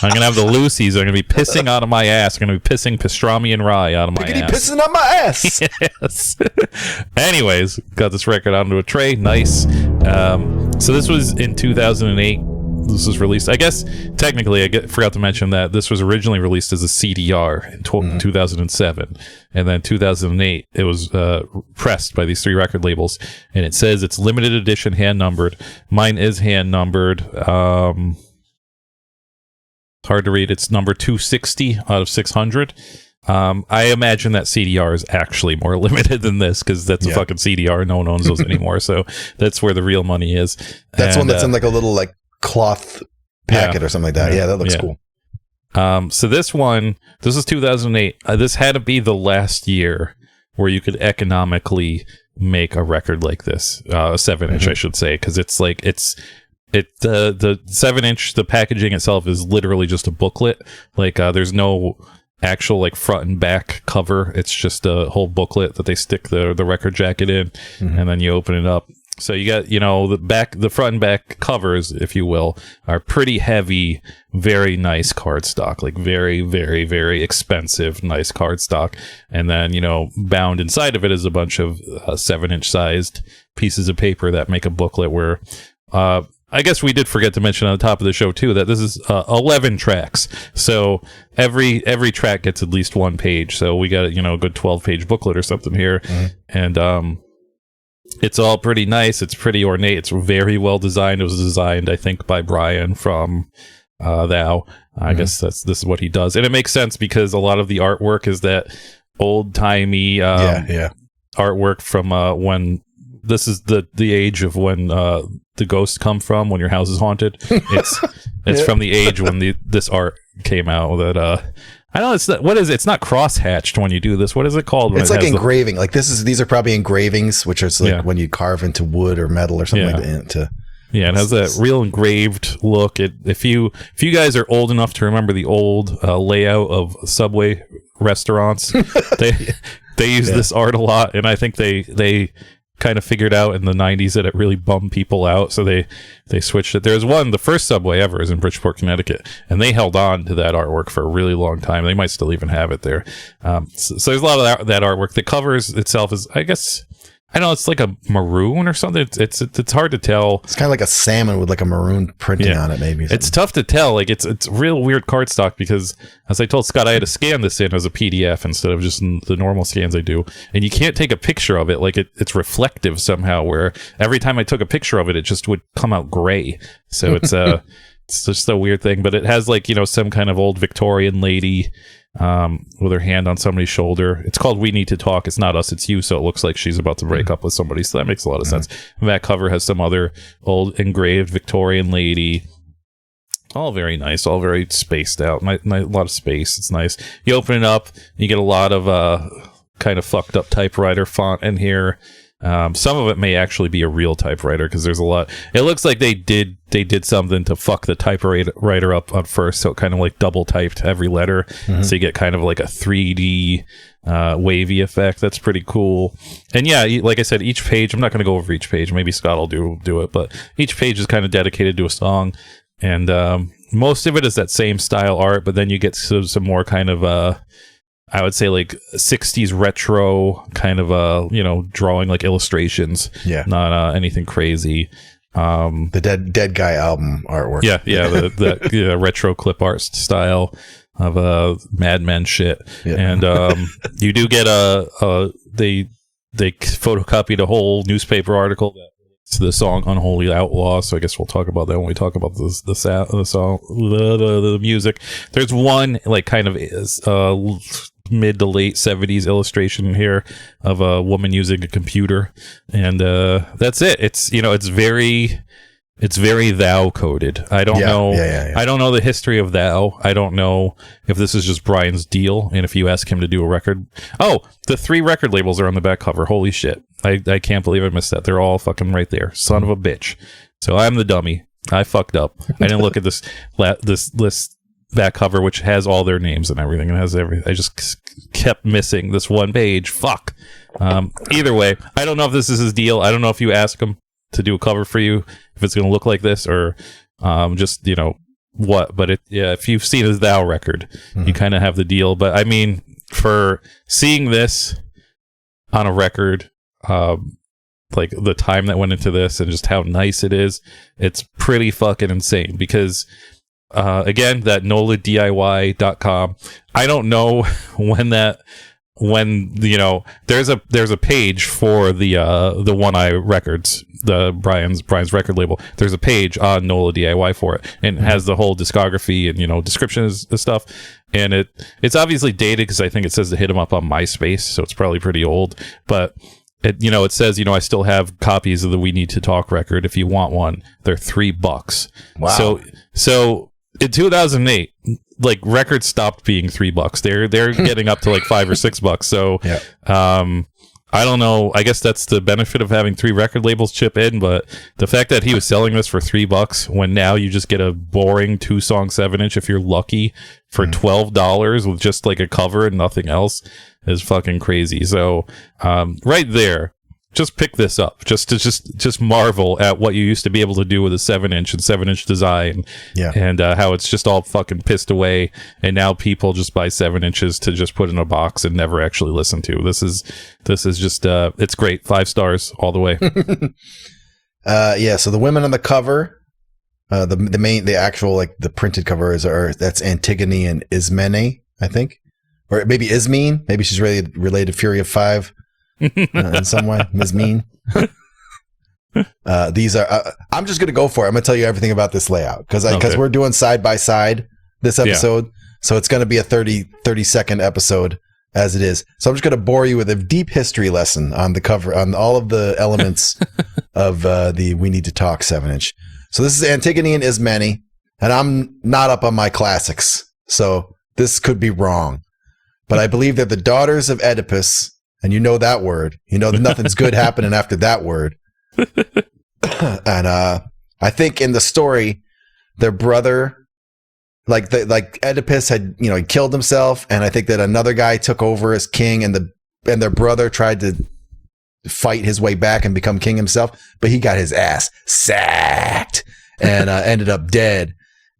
I'm gonna have the Lucy's. I'm gonna be pissing out of my ass. I'm gonna be pissing pastrami and rye out of my ass. Pissing out my ass. Yes. Anyways, got this record onto a tray. Nice. So this was in 2008. This was released. I guess technically, forgot to mention that this was originally released as a CDR in 2007, and then 2008 it was pressed by these 3 record labels, and it says it's limited edition, hand numbered. Mine is hand numbered. Hard to read. It's number 260 out of 600. I imagine that CDR is actually more limited than this because that's a fucking CDR. No one owns those anime so that's where the real money is. That's one that's in like a little like cloth packet or something like that. Yeah, that looks cool. So this is 2008. This had to be the last year where you could economically make a record like this, a 7-inch, I should say, because it's like the 7-inch, the packaging itself is literally just a booklet. Like there's no actual like front and back cover. It's just a whole booklet that they stick the record jacket in, and then you open it up. So you got, the front and back covers, if you will, are pretty heavy, very nice cardstock, like very, very, very expensive, nice cardstock. And then, bound inside of it is a bunch of 7-inch sized pieces of paper that make a booklet where, I guess we did forget to mention on the top of the show too that this is 11 tracks. So every track gets at least 1 page. So we got a good 12-page booklet or something here, and it's all pretty nice. It's pretty ornate. It's very well designed. It was designed, I think, by Brian from Thou. I guess this is what he does, and it makes sense because a lot of the artwork is that old timey artwork from when. This is the age of when the ghosts come from, when your house is haunted. It's from the age when this art came out. That I don't know. It's not, what is it? It's not cross-hatched when you do this. What is it called? It's like engraving. Like these are probably engravings, which is like when you carve into wood or metal or something like that. It has that real engraved look. If you guys are old enough to remember the old layout of Subway restaurants, they use this art a lot, and I think they kind of figured out in the 90s that it really bummed people out, so they switched it. There's the first Subway ever is in Bridgeport, Connecticut, and they held on to that artwork for a really long time. They might still even have it there. So there's a lot of that artwork. The covers itself is, I guess, I don't know, it's like a maroon or something. It's hard to tell. It's kind of like a salmon with like a maroon printing on it, maybe. It's tough to tell. Like it's real weird cardstock because, as I told Scott, I had to scan this in as a PDF instead of just the normal scans I do. And you can't take a picture of it. Like it's reflective somehow, where every time I took a picture of it, it just would come out gray. So it's it's just a weird thing. But it has like, some kind of old Victorian lady with her hand on somebody's shoulder. It's called We Need to Talk. It's not us, it's you. So it looks like she's about to break up with somebody. So that makes a lot of sense. And that cover has some other old engraved Victorian lady. All very nice, all very spaced out. A lot of space. It's nice. You open it up, you get a lot of kind of fucked up typewriter font in here. Some of it may actually be a real typewriter because there's a lot. It looks like they did something to fuck the typewriter up on first, so it kind of like double typed every letter, so you get kind of like a 3D wavy effect. That's pretty cool. And yeah, like I said, each page, I'm not going to go over each page. Maybe Scott will do it, but each page is kind of dedicated to a song, and most of it is that same style art. But then you get some more kind of I would say like 60s retro kind of drawing, like illustrations. Yeah, not anything crazy. The dead guy album artwork. Yeah, the retro clip art style. Mad Men shit. Yeah. And you do get they photocopied a whole newspaper article that to the song "Unholy Outlaw," so I guess we'll talk about that when we talk about the song, the music. There's one like kind of mid to late 70s illustration here of a woman using a computer, and that's it. It's very thou coded. I don't know. I don't know the history of thou. I don't know if this is just Brian's deal, and if you ask him to do a record. Oh, the 3 record labels are on the back cover. Holy shit. I can't believe I missed that. They're all fucking right there. Son of a bitch. So I'm the dummy. I fucked up. I didn't look at this list back cover, which has all their names and everything. It has everything. I just kept missing this one page. Fuck. Either way, I don't know if this is his deal. I don't know if you ask him to do a cover for you, if it's going to look like this, or just what. But if you've seen his Thou record, you kind of have the deal. But I mean, for seeing this on a record, like the time that went into this and just how nice it is, it's pretty fucking insane. Because again, that NOLADIY.com, I don't know when there's a page for the One Eye Records, the Brian's record label. There's a page on NOLA DIY for it, and it has the whole discography and descriptions and stuff. And it's obviously dated because I think it says to hit him up on MySpace, so it's probably pretty old. But it says I still have copies of the We Need to Talk record. If you want one, they're $3. Wow. So in 2008, like records stopped being $3. They're getting up to like $5 or $6. So I don't know. I guess that's the benefit of having 3 record labels chip in. But the fact that he was selling this for $3 when now you just get a boring 2-song 7-inch if you're lucky for $12 with just like a cover and nothing else is fucking crazy. So right there, just pick this up, just marvel at what you used to be able to do with a 7-inch and 7-inch design, and how it's just all fucking pissed away, and now people just buy 7 inches to just put in a box and never actually listen to. This is just it's great. 5 stars all the way. So the women on the cover, the actual like the printed covers that's Antigone and Ismene, I think, or maybe Ismene. Maybe she's really related to Fury of 5. In some way, Ms. Mean. These are. I'm just gonna go for it. I'm gonna tell you everything about this layout because we're doing side by side this episode, so it's gonna be a 30 second episode as it is. So I'm just gonna bore you with a deep history lesson on the cover, on all of the elements of the We Need to Talk 7-inch. So this is Antigone and Ismene, and I'm not up on my classics, so this could be wrong, but I believe they're the daughters of Oedipus. And that word. That nothing's good happening after that word. And I think in the story, their brother, like Oedipus had, he killed himself, and I think that another guy took over as king, and their brother tried to fight his way back and become king himself, but he got his ass sacked and ended up dead.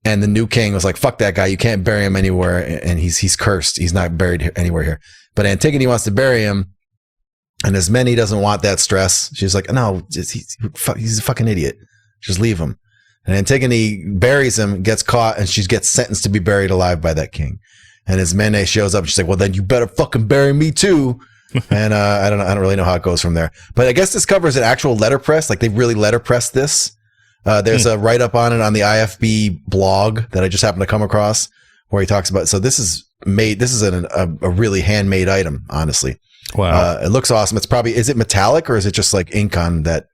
And the new king was like, "Fuck that guy! You can't bury him anywhere, and he's cursed. He's not buried anywhere here." But Antigone wants to bury him, and Ismene doesn't want that stress. She's like, "No, he's a fucking idiot. Just leave him." And Antigone buries him, gets caught, and she gets sentenced to be buried alive by that king. And Ismene shows up, and she's like, "Well, then you better fucking bury me too." And I don't really know how it goes from there. But I guess this covers an actual letterpress. Like they really letterpressed this. There's a write up on it on the IFB blog that I just happened to come across where he talks about. So this is a really handmade item, honestly. Wow. It looks awesome. Is it metallic or is it just like ink on that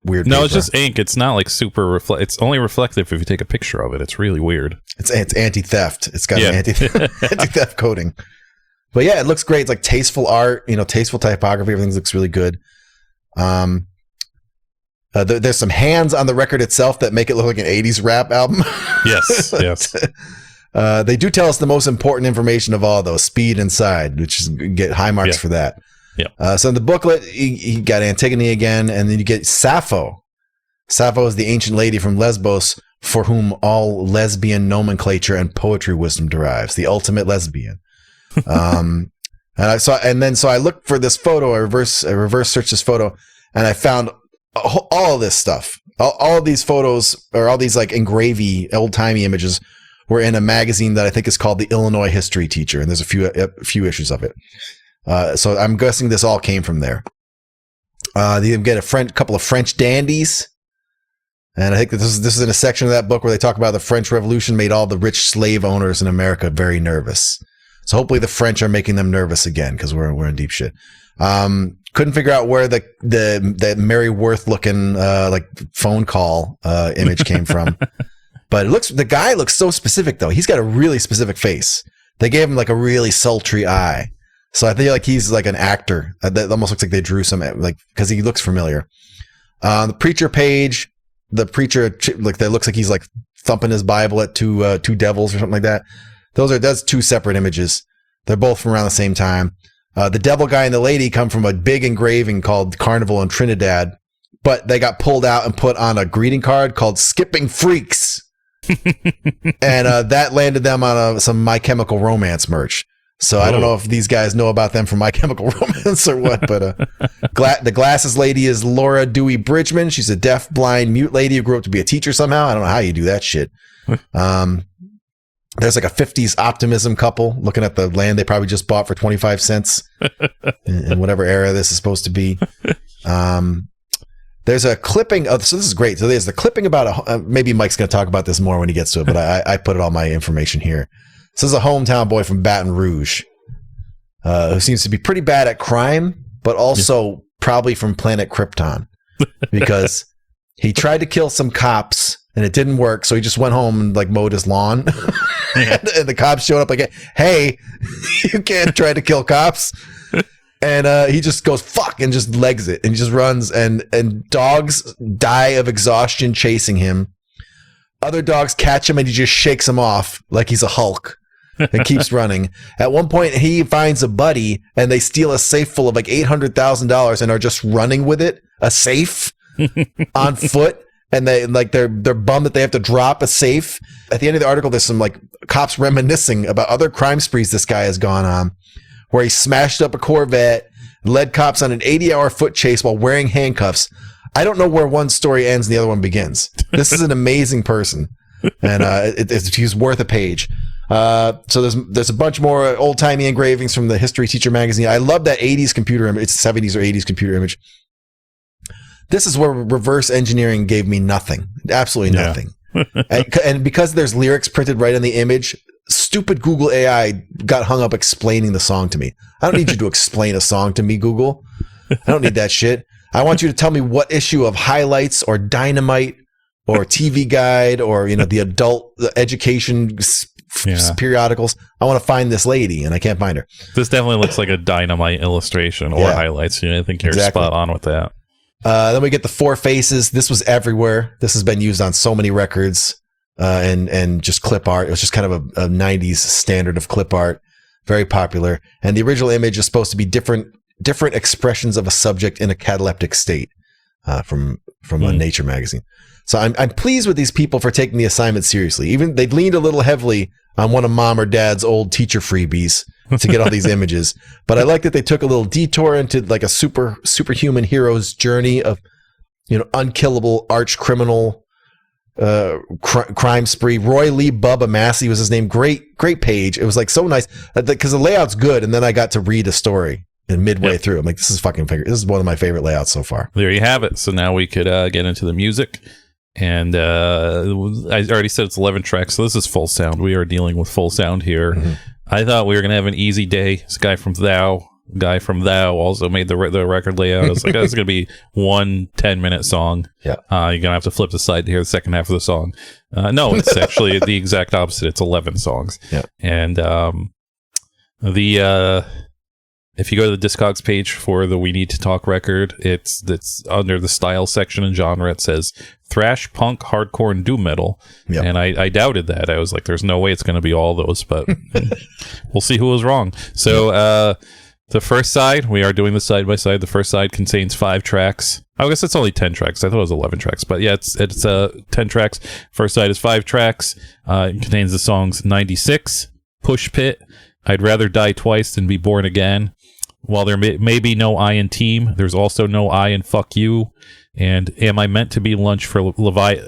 weird paper? No, it's just ink. It's not like super it's only reflective if you take a picture of it. It's really weird. It's anti-theft. It's got an anti-theft coating. But yeah, it looks great. It's like tasteful art, tasteful typography. Everything looks really good. There's some hands on the record itself that make it look like an 80s rap album. Yes. They do tell us the most important information of all, though, speed inside, which is get high marks for that. Yeah. So in the booklet, you got Antigone again, and then you get Sappho. Sappho is the ancient lady from Lesbos for whom all lesbian nomenclature and poetry wisdom derives, the ultimate lesbian. And I looked for this photo. I reverse searched this photo, and I found all this stuff. All of these photos, or all these like engravy, old timey images, were in a magazine that I think is called the Illinois History Teacher, and there's a few issues of it. So I'm guessing this all came from there. They get a couple of French dandies. And I think that this is in a section of that book where they talk about the French Revolution made all the rich slave owners in America very nervous. So hopefully the French are making them nervous again, because we're in deep shit. Couldn't figure out where the Mary Worth looking like phone call image came from. But the guy looks so specific though. He's got a really specific face. They gave him like a really sultry eye. So I feel like he's like an actor. That almost looks like they drew some, like, because he looks familiar. The preacher page. The preacher, like, that looks like he's like thumping his Bible at two devils or something like that. That's two separate images. They're both from around the same time. The devil guy and the lady come from a big engraving called Carnival in Trinidad, but they got pulled out and put on a greeting card called Skipping Freaks. And that landed them on some My Chemical Romance merch. So I don't know if these guys know about them from My Chemical Romance or what, but the glasses lady is Laura Dewey Bridgman. She's a deaf, blind, mute lady who grew up to be a teacher somehow. I don't know how you do that shit. There's like a 50s optimism couple looking at the land they probably just bought for 25 cents in whatever era this is supposed to be. There's a clipping of, so this is great. So there's the clipping about maybe Mike's going to talk about this more when he gets to it, but I put all my information here. This is a hometown boy from Baton Rouge who seems to be pretty bad at crime, but also probably from planet Krypton, because he tried to kill some cops and it didn't work. So he just went home and like mowed his lawn. And the cops showed up like, hey, you can't try to kill cops. And he just goes, fuck, and just legs it. And he just runs, and dogs die of exhaustion chasing him. Other dogs catch him and he just shakes them off like he's a Hulk and keeps running. At one point, he finds a buddy and they steal a safe full of like $800,000 and are just running with it, a safe on foot. And they're bummed that they have to drop a safe. At the end of the article, there's some like cops reminiscing about other crime sprees this guy has gone on, where he smashed up a Corvette, led cops on an 80-hour foot chase while wearing handcuffs. I don't know where one story ends and the other one begins. This is an amazing person, and he's worth a page. So there's a bunch more old-timey engravings from the History Teacher magazine. I love that 80s computer image. It's 70s or 80s computer image. This is where reverse engineering gave me nothing. Absolutely nothing. And because there's lyrics printed right on the image, stupid Google AI got hung up explaining the song to me. I don't need you to explain a song to me, Google. I don't need that shit. I want you to tell me what issue of Highlights or Dynamite or TV Guide or, the adult education periodicals. I want to find this lady and I can't find her. This definitely looks like a Dynamite illustration or Highlights. I think you're spot on with that. Then we get the Four Faces. This was everywhere. This has been used on so many records and just clip art. It was just kind of a 90s standard of clip art. Very popular. And the original image is supposed to be different expressions of a subject in a cataleptic state from a Nature magazine. So I'm pleased with these people for taking the assignment seriously. Even they leaned a little heavily on one of Mom or Dad's old teacher freebies to get all these images. But I like that they took a little detour into like a superhuman hero's journey of, unkillable arch criminal, crime spree. Roy Lee Bubba Massey was his name. Great page. It was like so nice because the layout's good. And then I got to read a story and midway through. I'm like, this is one of my favorite layouts so far. There you have it. So now we could get into the music. And I already said it's 11 tracks, so this is full sound. We are dealing with full sound here. Mm-hmm. I thought we were going to have an easy day. This guy from Thou also made the record layout. I was like, that's going to be one 10-minute song. Yeah. You're going to have to flip the side to hear the second half of the song. No, it's actually the exact opposite. It's 11 songs. Yeah. And if you go to the Discogs page for the We Need to Talk record, it's under the style section and genre. It says thrash, punk, hardcore, and doom metal. Yep. And I doubted that. I was like, there's no way it's going to be all those, but we'll see who was wrong. So the first side, we are doing the side by side. The first side contains 5 tracks. I guess it's only 10 tracks. I thought it was 11 tracks, but yeah, it's 10 tracks. First side is 5 tracks. It contains the songs 96, Push Pit, I'd Rather Die Twice Than Be Born Again. While there may be no I in team, there's also no I in fuck you. And am I meant to be lunch for Leviathans?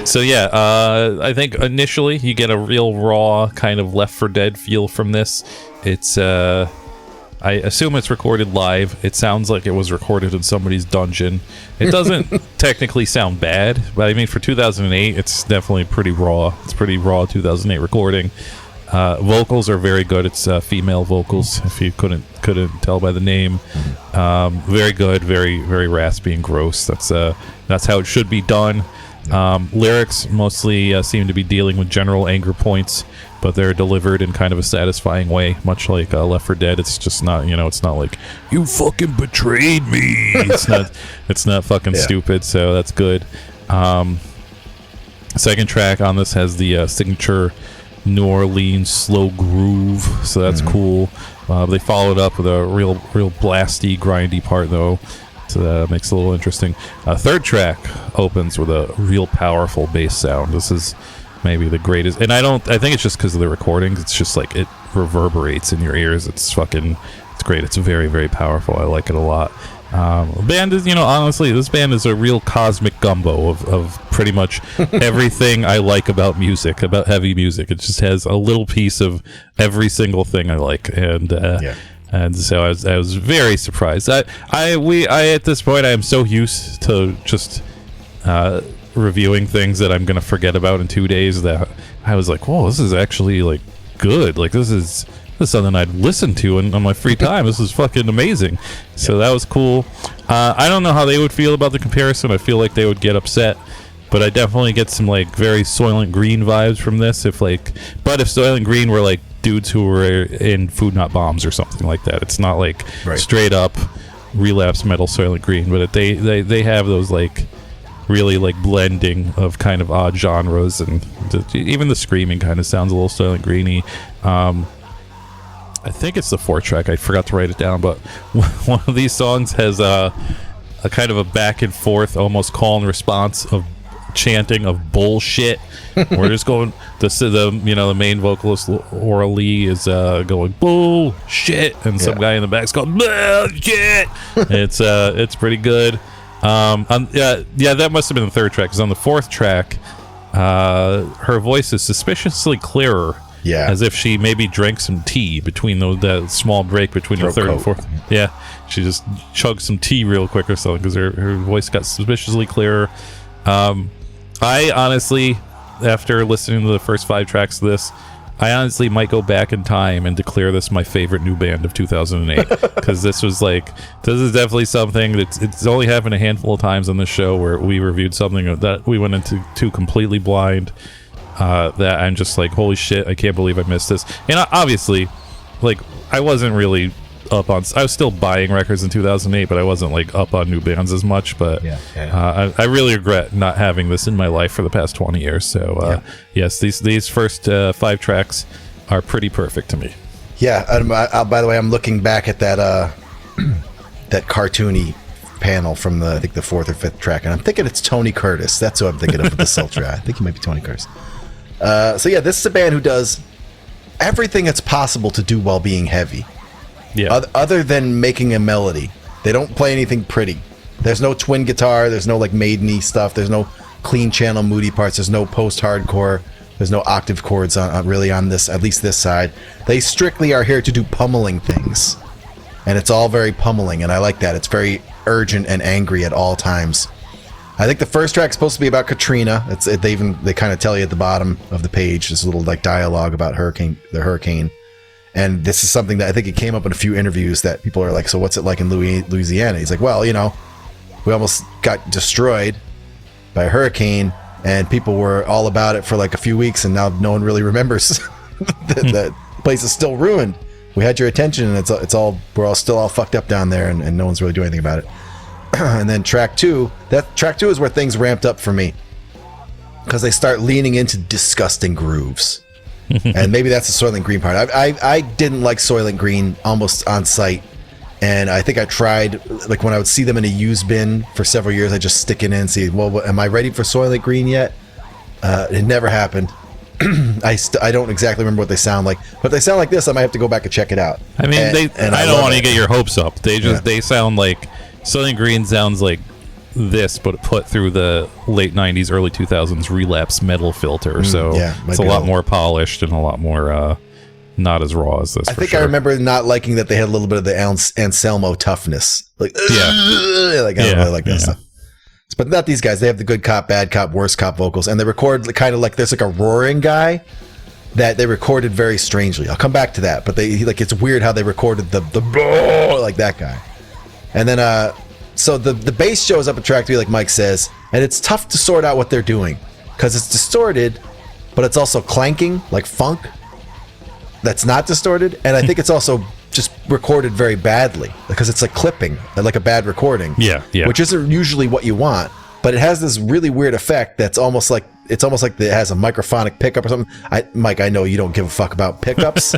So yeah, I think initially you get a real raw kind of Left 4 Dead feel from this. It's I assume it's recorded live. It sounds like it was recorded in somebody's dungeon. It doesn't technically sound bad, but I mean for 2008, it's definitely pretty raw. It's pretty raw 2008 recording. Vocals are very good. It's female vocals, if you couldn't tell by the name. Very good, very very raspy and gross. That's how it should be done. Lyrics mostly seem to be dealing with general anger points, but they're delivered in kind of a satisfying way, much like Left 4 Dead. It's just not, it's not like, you fucking betrayed me. It's not fucking stupid, so that's good. Second track on this has the signature New Orleans slow groove, so that's cool. They followed up with a real blasty, grindy part, though. So that makes it a little interesting. Third track opens with a real powerful bass sound. This is maybe the greatest, and I think it's just because of the recordings. It's just like it reverberates in your ears. It's great. It's very very powerful. I like it a lot. Band is, honestly, this band is a real cosmic gumbo of pretty much everything I like about music, about heavy music. It just has a little piece of every single thing I like, and so I was very surprised. I at this point I am so used to just reviewing things that I'm gonna forget about in 2 days that I was like, whoa, this is actually like good. Like this is something I'd listen to on my free time. This is fucking amazing. So that was cool. I don't know how they would feel about the comparison. I feel like they would get upset, but I definitely get some like very Soylent Green vibes from this. If Soylent Green were like dudes who were in Food Not Bombs or something like that, it's not like straight up relapse metal Soylent Green, but they have those like really like blending of kind of odd genres, and even the screaming kind of sounds a little Soylent Greeny. I think it's the fourth track. I forgot to write it down, but one of these songs has a kind of a back and forth, almost call and response of chanting of bullshit. We're just going. The main vocalist Laura Lee is going bullshit, and some guy in the back's going bullshit. It's pretty good. That must have been the third track, because on the fourth track, her voice is suspiciously clearer. Yeah, as if she maybe drank some tea between that small break between the third and fourth. Yeah, she just chugged some tea real quick or something, because her voice got suspiciously clearer. I honestly, after listening to the first 5 tracks of this, I honestly might go back in time and declare this my favorite new band of 2008, because this is definitely something it's only happened a handful of times on this show where we reviewed something that we went into completely blind. That I'm just like, holy shit, I can't believe I missed this. And obviously, like, I wasn't really up on, I was still buying records in 2008, but I wasn't like up on new bands as much. But I really regret not having this in my life for the past 20 years. So yes, these first 5 tracks are pretty perfect to me. Yeah. By the way, I'm looking back at that that cartoony panel from I think the 4th or 5th track, and I'm thinking it's Tony Curtis. That's who I'm thinking of with the Sultra. I think he might be Tony Curtis. So yeah, this is a band who does everything that's possible to do while being heavy. Yeah. Other than making a melody, they don't play anything pretty. There's no twin guitar. There's no like maideny stuff. There's no clean channel moody parts. There's no post-hardcore. There's no octave chords on this, at least this side. They strictly are here to do pummeling things, and it's all very pummeling, and I like that. It's very urgent and angry at all times. I think the first track's supposed to be about Katrina. They kind of tell you at the bottom of the page, this little like dialogue about the hurricane. And this is something that I think it came up in a few interviews that people are like, so what's it like in Louisiana? He's like, well, we almost got destroyed by a hurricane, and people were all about it for like a few weeks, and now no one really remembers. The place is still ruined. We had your attention, and we're all still fucked up down there, and no one's really doing anything about it. And then track two is where things ramped up for me, because they start leaning into disgusting grooves. And maybe that's the Soylent Green part. I didn't like Soylent Green almost on sight, and I think I tried, like when I would see them in a used bin for several years, I just stick it in and see, well, am I ready for Soylent Green yet? It never happened. I don't exactly remember what they sound like, but if they sound like this, I might have to go back and check it out. I mean, I don't want to get your hopes up. They sound like Soylent Green sounds like this, but put through the late 90s, early 2000s relapse metal filter. So it's a lot more polished and a lot more not as raw as this. I think I remember not liking that they had a little bit of the Anselmo toughness. Like, I don't really like that stuff. But not these guys. They have the good cop, bad cop, worst cop vocals, and they record kind of like there's like a roaring guy that they recorded very strangely. I'll come back to that, but it's weird how they recorded the like that guy. And then so the bass shows up at track 3, like Mike says, and it's tough to sort out what they're doing because it's distorted, but it's also clanking like funk. That's not distorted, and I think it's also just recorded very badly because it's like clipping, like a bad recording. Yeah. Which isn't usually what you want, but it has this really weird effect that's almost like it has a microphonic pickup or something. Mike, I know you don't give a fuck about pickups,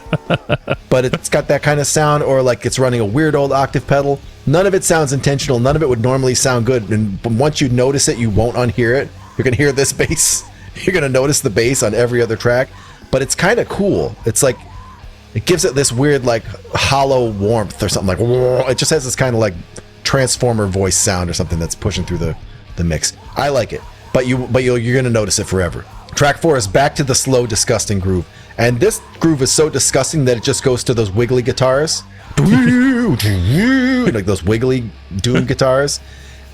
but it's got that kind of sound, or like it's running a weird old octave pedal. None of it sounds intentional. None of it would normally sound good, and once you notice it, you won't unhear it. You're gonna hear this bass. You're gonna notice the bass on every other track, but it's kind of cool. It's like it gives it this weird like hollow warmth or something, like it just has this kind of like transformer voice sound or something that's pushing through the mix. I like it, but you're gonna notice it forever. Track 4 is back to the slow, disgusting groove, and this groove is so disgusting that it just goes to those wiggly guitars, like those wiggly doom guitars,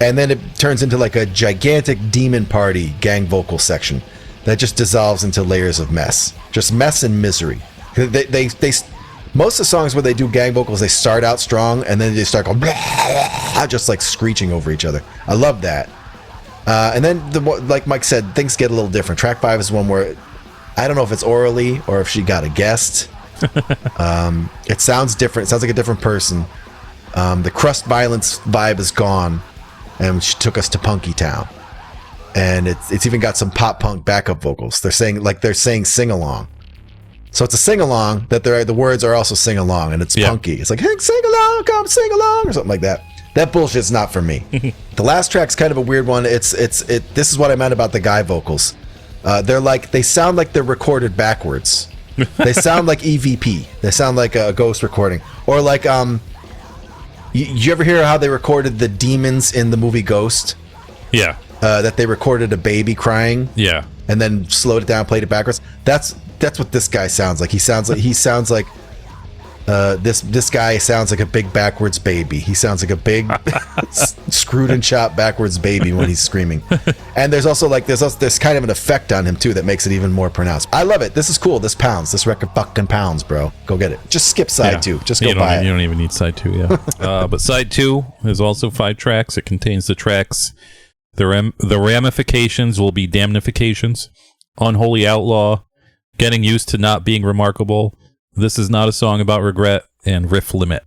and then it turns into like a gigantic demon party gang vocal section that just dissolves into layers of mess, just mess and misery. They most of the songs where they do gang vocals, they start out strong and then they start going just like screeching over each other. I love that. And then like Mike said, things get a little different. Track 5 is one where I don't know if it's orally or if she got a guest. It sounds different. It sounds like a different person. The crust violence vibe is gone, and she took us to Punky Town. And it's even got some pop punk backup vocals. They're saying sing along. So it's a sing-along that the words are also sing-along, and it's punky. It's like, hey, sing along, come sing along, or something like that. That bullshit's not for me. The last track's kind of a weird one. This is what I meant about the guy vocals. They sound like they're recorded backwards. They sound like EVP. They sound like a ghost recording. Or like, you ever hear how they recorded the demons in the movie Ghost? Yeah. That they recorded a baby crying. Yeah. And then slowed it down, played it backwards. That's what this guy sounds like. He sounds like this guy sounds like a big backwards baby. He sounds like a big screwed and chopped backwards baby when he's screaming. And there's kind of an effect on him too that makes it even more pronounced. I love it. This is cool. This pounds. This record fucking pounds, bro. Go get it. Just skip side 2. Just go buy it. You don't even need side 2. Yeah. But side 2 is also 5 tracks. It contains the tracks. The ramifications will be damnifications. Unholy Outlaw. Getting Used to Not Being Remarkable. This is Not a Song About Regret, and Riff Limit.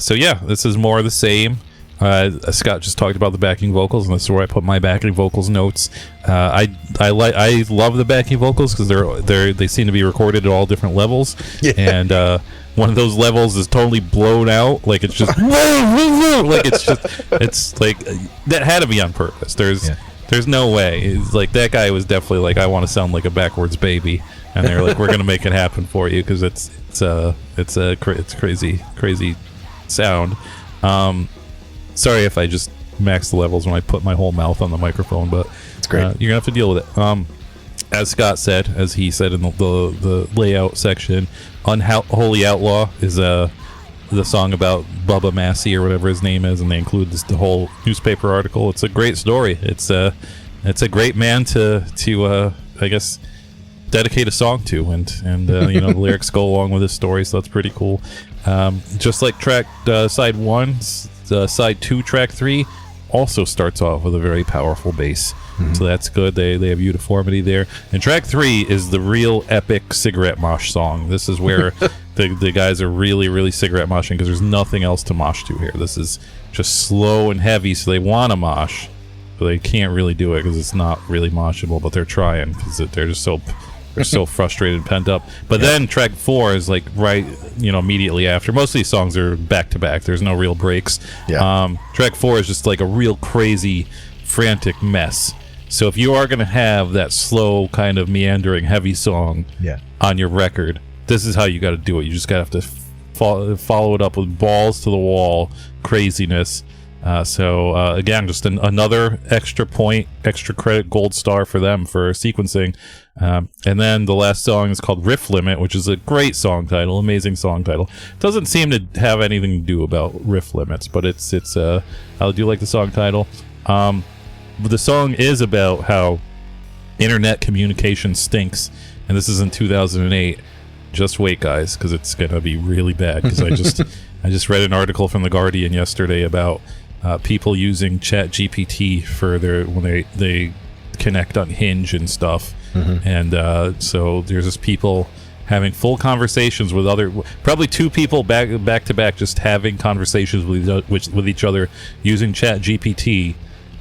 So yeah, this is more of the same. Scott just talked about the backing vocals, and this is where I put my backing vocals notes. I love the backing vocals because they seem to be recorded at all different levels. Yeah. And one of those levels is totally blown out, like it's just like it's like that had to be on purpose. There's no way. It's like that guy was definitely like, I want to sound like a backwards baby, and they're like, we're gonna make it happen for you because it's crazy sound. Sorry if I just maxed the levels when I put my whole mouth on the microphone, but it's great. You're gonna have to deal with it. As Scott said, as he said in the layout section, Unholy Outlaw is the song about Bubba Massey or whatever his name is, and they include the whole newspaper article. It's a great story. It's a great man to I guess dedicate a song to, and the lyrics go along with his story, so that's pretty cool. Just like track side 1, side 2, track 3 also starts off with a very powerful bass. So that's good. They have uniformity there. And track 3 is the real epic cigarette mosh song. This is where the guys are really, really cigarette moshing, because there's nothing else to mosh to here. This is just slow and heavy, so they want to mosh, but they can't really do it because it's not really moshable, but they're trying because they're just so frustrated and pent up. But then track 4 is like right, immediately after. Most of these songs are back to back. There's no real breaks. Track 4 is just like a real crazy, frantic mess. So if you are going to have that slow, kind of meandering, heavy song on your record, this is how you got to do it. You just got to have to follow it up with balls to the wall craziness. Again, just another extra point, extra credit, gold star for them for sequencing. And then the last song is called Riff Limit, which is a great song title, amazing song title. Doesn't seem to have anything to do about riff limits, but it's I do like the song title. The song is about how internet communication stinks, and this is in 2008. Just wait, guys, because it's gonna be really bad. Because I just read an article from The Guardian yesterday about people using ChatGPT for when they connect on Hinge and stuff, and so there's just people having full conversations with probably two people back to back, just having conversations with each other using ChatGPT.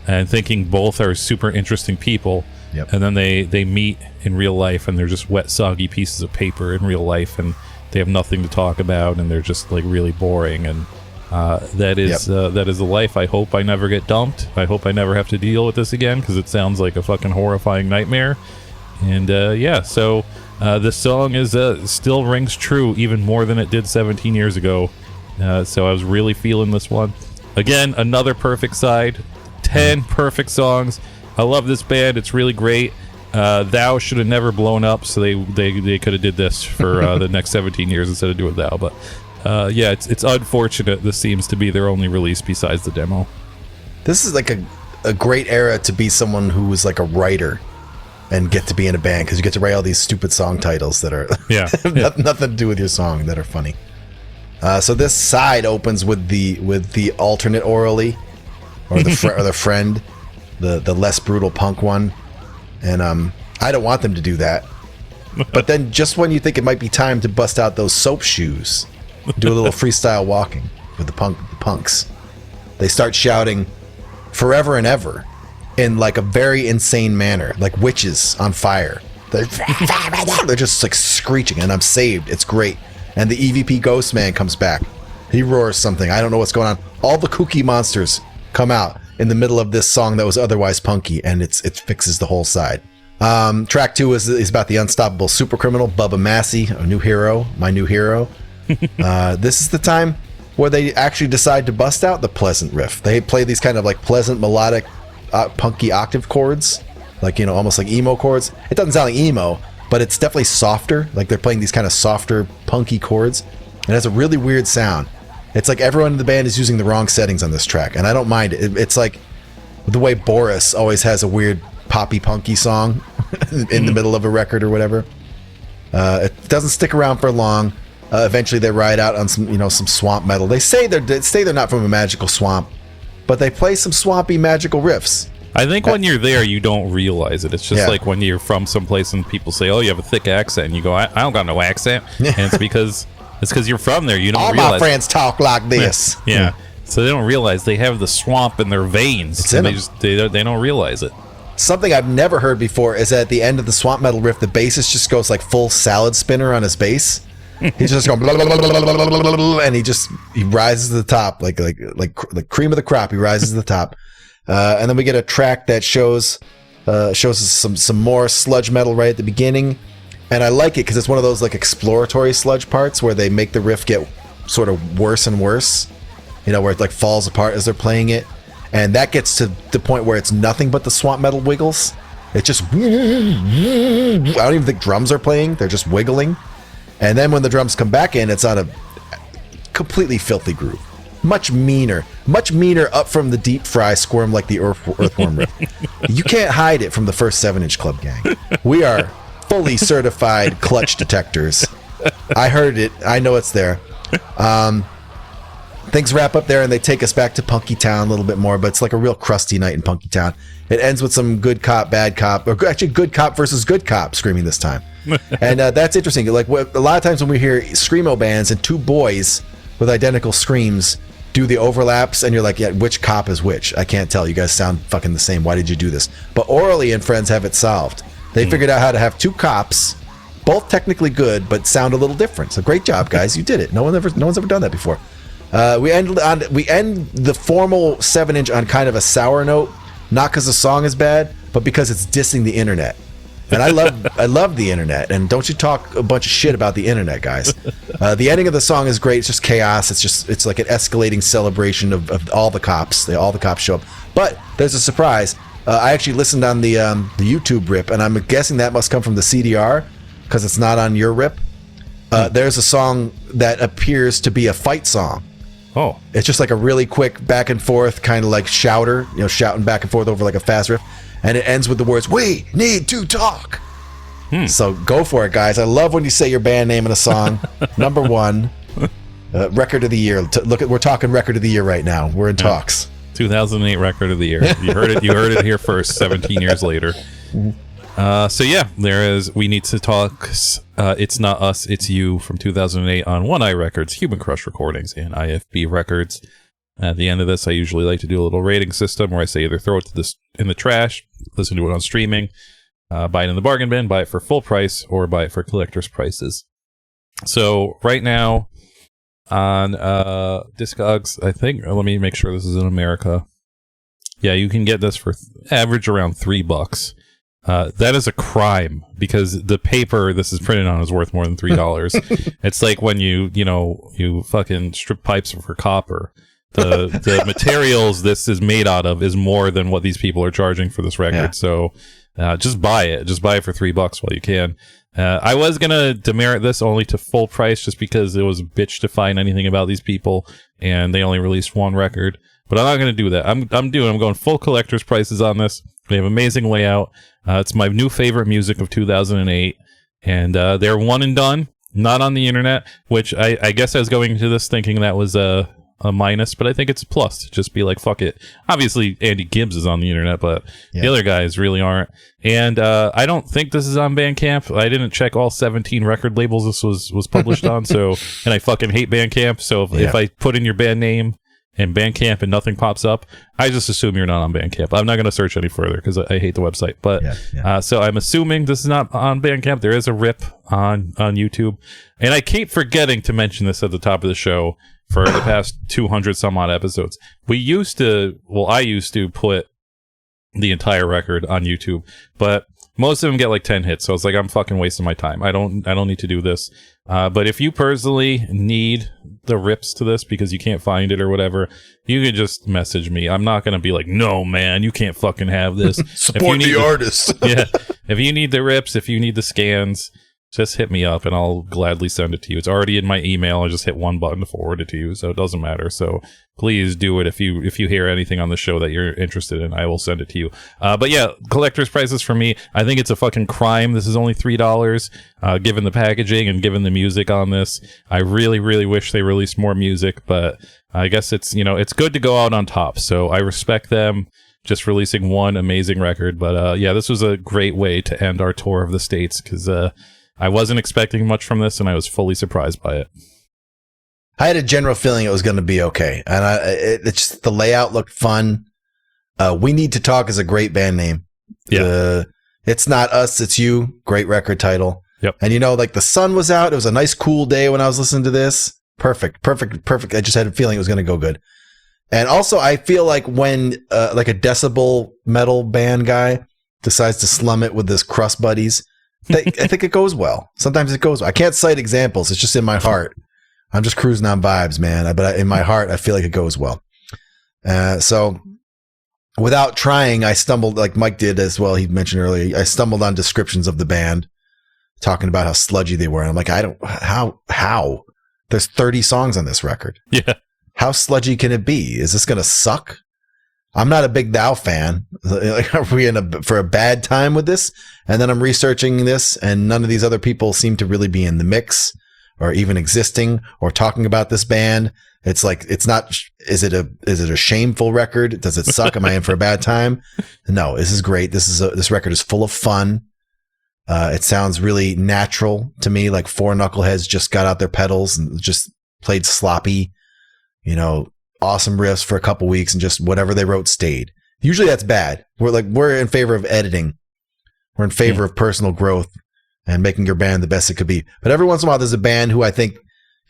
And thinking both are super interesting people, and then they meet in real life, and they're just wet, soggy pieces of paper in real life, and they have nothing to talk about, and they're just like really boring. And that is a life I hope I never get dumped. I hope I never have to deal with this again, because it sounds like a fucking horrifying nightmare. And so this song is still rings true even more than it did 17 years ago. So I was really feeling this one. Again, another perfect side. 10 perfect songs. I love this band. It's really great. Thou should have never blown up, so they could have did this for the next 17 years instead of doing Thou. But it's unfortunate this seems to be their only release besides the demo. This is like a great era to be someone who was like a writer and get to be in a band, because you get to write all these stupid song titles that are nothing to do with your song, that are funny. So this side opens with the alternate orally, or the friend, the less brutal punk one, and I don't want them to do that. But then just when you think it might be time to bust out those soap shoes, do a little freestyle walking with the punks, they start shouting "Forever and Ever" in like a very insane manner, like witches on fire. They're just like screeching, and I'm saved. It's great. And the EVP Ghost Man comes back. He roars something. I don't know what's going on. All the kooky monsters come out in the middle of this song that was otherwise punky, and it fixes the whole side. Track 2 is about the unstoppable super criminal Bubba Massey, my new hero. This is the time where they actually decide to bust out the pleasant riff. They play these kind of like pleasant melodic punky octave chords, like almost like emo chords. It doesn't sound like emo, but it's definitely softer. Like they're playing these kind of softer punky chords, and it has a really weird sound. It's like everyone in the band is using the wrong settings on this track, and I don't mind it. It's like the way Boris always has a weird poppy punky song in the middle of a record or whatever. It doesn't stick around for long. Eventually they ride out on some swamp metal. They say they're not from a magical swamp, but they play some swampy magical riffs. I think when you're there, you don't realize it. It's just like when you're from someplace and people say, "Oh, you have a thick accent," and you go, "I don't got no accent," and it's because you're from there. You don't realize. All my friends talk like this. Yeah. So they don't realize they have the swamp in their veins. And they don't realize it. Something I've never heard before is that at the end of the swamp metal riff, the bassist just goes like full salad spinner on his bass. He's just going blah, blah, blah, blah, blah, blah, blah, and he rises to the top like cream of the crop. He rises to the top, and then we get a track that shows us some more sludge metal right at the beginning. And I like it because it's one of those like exploratory sludge parts where they make the riff get sort of worse and worse, where it like falls apart as they're playing it. And that gets to the point where it's nothing but the swamp metal wiggles. It's just, I don't even think drums are playing. They're just wiggling. And then when the drums come back in, it's on a completely filthy groove. Much meaner up from the deep fry squirm like the earthworm riff. You can't hide it from the first 7-inch Club Gang. We are fully certified clutch detectors. I heard it. I know it's there. things wrap up there and they take us back to Punky Town a little bit more, but it's like a real crusty night in Punky Town. It ends with some good cop, bad cop, or actually good cop versus good cop screaming this time. And that's interesting. Like a lot of times when we hear screamo bands and two boys with identical screams do the overlaps, and you're like, yeah, which cop is which? I can't tell. You guys sound fucking the same. Why did you do this? But Orally and Friends have it solved. They figured out how to have two cops, both technically good, but sound a little different. So great job, guys. You did it. No one's ever done that before. We end the formal 7-inch on kind of a sour note, not because the song is bad, but because it's dissing the internet. And I love the internet. And don't you talk a bunch of shit about the internet, guys. The ending of the song is great. It's just chaos. It's like an escalating celebration of all the cops. All the cops show up. But there's a surprise. I actually listened on the YouTube rip, and I'm guessing that must come from the CDR because it's not on your rip. There's a song that appears to be a fight song. Oh. It's just like a really quick back and forth kind of like shouter, shouting back and forth over like a fast riff. And it ends with the words, "We need to talk." So go for it, guys. I love when you say your band name in a song. Number one, record of the year. We're talking record of the year right now. We're in talks. 2008 record of the year. You heard it. You heard it here first. 17 years later. So yeah, there is We Need to Talk. It's Not Us, It's You from 2008 on One Eye Records, Human Crush Recordings, and IFB Records. At the end of this, I usually like to do a little rating system where I say either throw it in the trash, listen to it on streaming, buy it in the bargain bin, buy it for full price, or buy it for collector's prices. So right now on Discogs, I think, let me make sure this is in America. Yeah, you can get this for average around $3. That is a crime because the paper this is printed on is worth more than $3. It's like when you fucking strip pipes for copper. The materials this is made out of is more than what these people are charging for this record. Yeah. So just buy it. Just buy it for $3 while you can. I was gonna demerit this only to full price just because it was a bitch to find anything about these people, and they only released one record. But I'm not gonna do that. I'm going full collector's prices on this. They have amazing layout. It's my new favorite music of 2008, and they're one and done. Not on the internet, which I guess I was going into this thinking that was a minus, but I think it's a plus to just be like, fuck it. Obviously, Andy Gibbs is on the internet, but the other guys really aren't. And I don't think this is on Bandcamp. I didn't check all 17 record labels this was published on, so, and I fucking hate Bandcamp, so if I put in your band name and Bandcamp and nothing pops up, I just assume you're not on Bandcamp. I'm not going to search any further because I hate the website. But so I'm assuming this is not on Bandcamp. There is a rip on YouTube. And I keep forgetting to mention this at the top of the show for the past 200 some odd episodes. I used to put the entire record on YouTube, but most of them get like 10 hits. So it's like, I'm fucking wasting my time. I don't need to do this. But if you personally need the rips to this because you can't find it or whatever, you can just message me. I'm not going to be like, no, man, you can't fucking have this. Support the artist. Yeah. If you need the rips, if you need the scans, just hit me up and I'll gladly send it to you. It's already in my email. I just hit one button to forward it to you, so it doesn't matter. So please do it if you hear anything on the show that you're interested in. I will send it to you. But yeah, collector's prices for me. I think it's a fucking crime. This is only $3, given the packaging and given the music on this. I really, really wish they released more music, but I guess it's good to go out on top. So I respect them just releasing one amazing record. But yeah, this was a great way to end our tour of the States because I wasn't expecting much from this, and I was fully surprised by it. I had a general feeling it was going to be okay, and it's just, the layout looked fun. We Need to Talk is a great band name. Yeah, It's Not Us, It's You. Great record title. Yep. And like the sun was out. It was a nice cool day when I was listening to this. Perfect. I just had a feeling it was going to go good. And also, I feel like when like a decibel metal band guy decides to slum it with his crust buddies, I think it goes well. Sometimes it goes well. I can't cite examples. It's just in my heart. I'm just cruising on vibes, man. But in my heart, I feel like it goes well. So without trying, I stumbled, like Mike did as well. He mentioned earlier, I stumbled on descriptions of the band talking about how sludgy they were. And I'm like, how? There's 30 songs on this record. Yeah. How sludgy can it be? Is this going to suck? I'm not a big Thou fan. Like, are we for a bad time with this? And then I'm researching this, and none of these other people seem to really be in the mix. or even existing or talking about this band. It's like, it's not, is it a shameful record? Does it suck? Am I in for a bad time? No, this is great. This record is full of fun. It sounds really natural to me. Like four knuckleheads just got out their pedals and just played sloppy, awesome riffs for a couple weeks, and just whatever they wrote stayed. Usually that's bad. We're in favor of editing. We're in favor of personal growth and making your band the best it could be. But every once in a while, there's a band who I think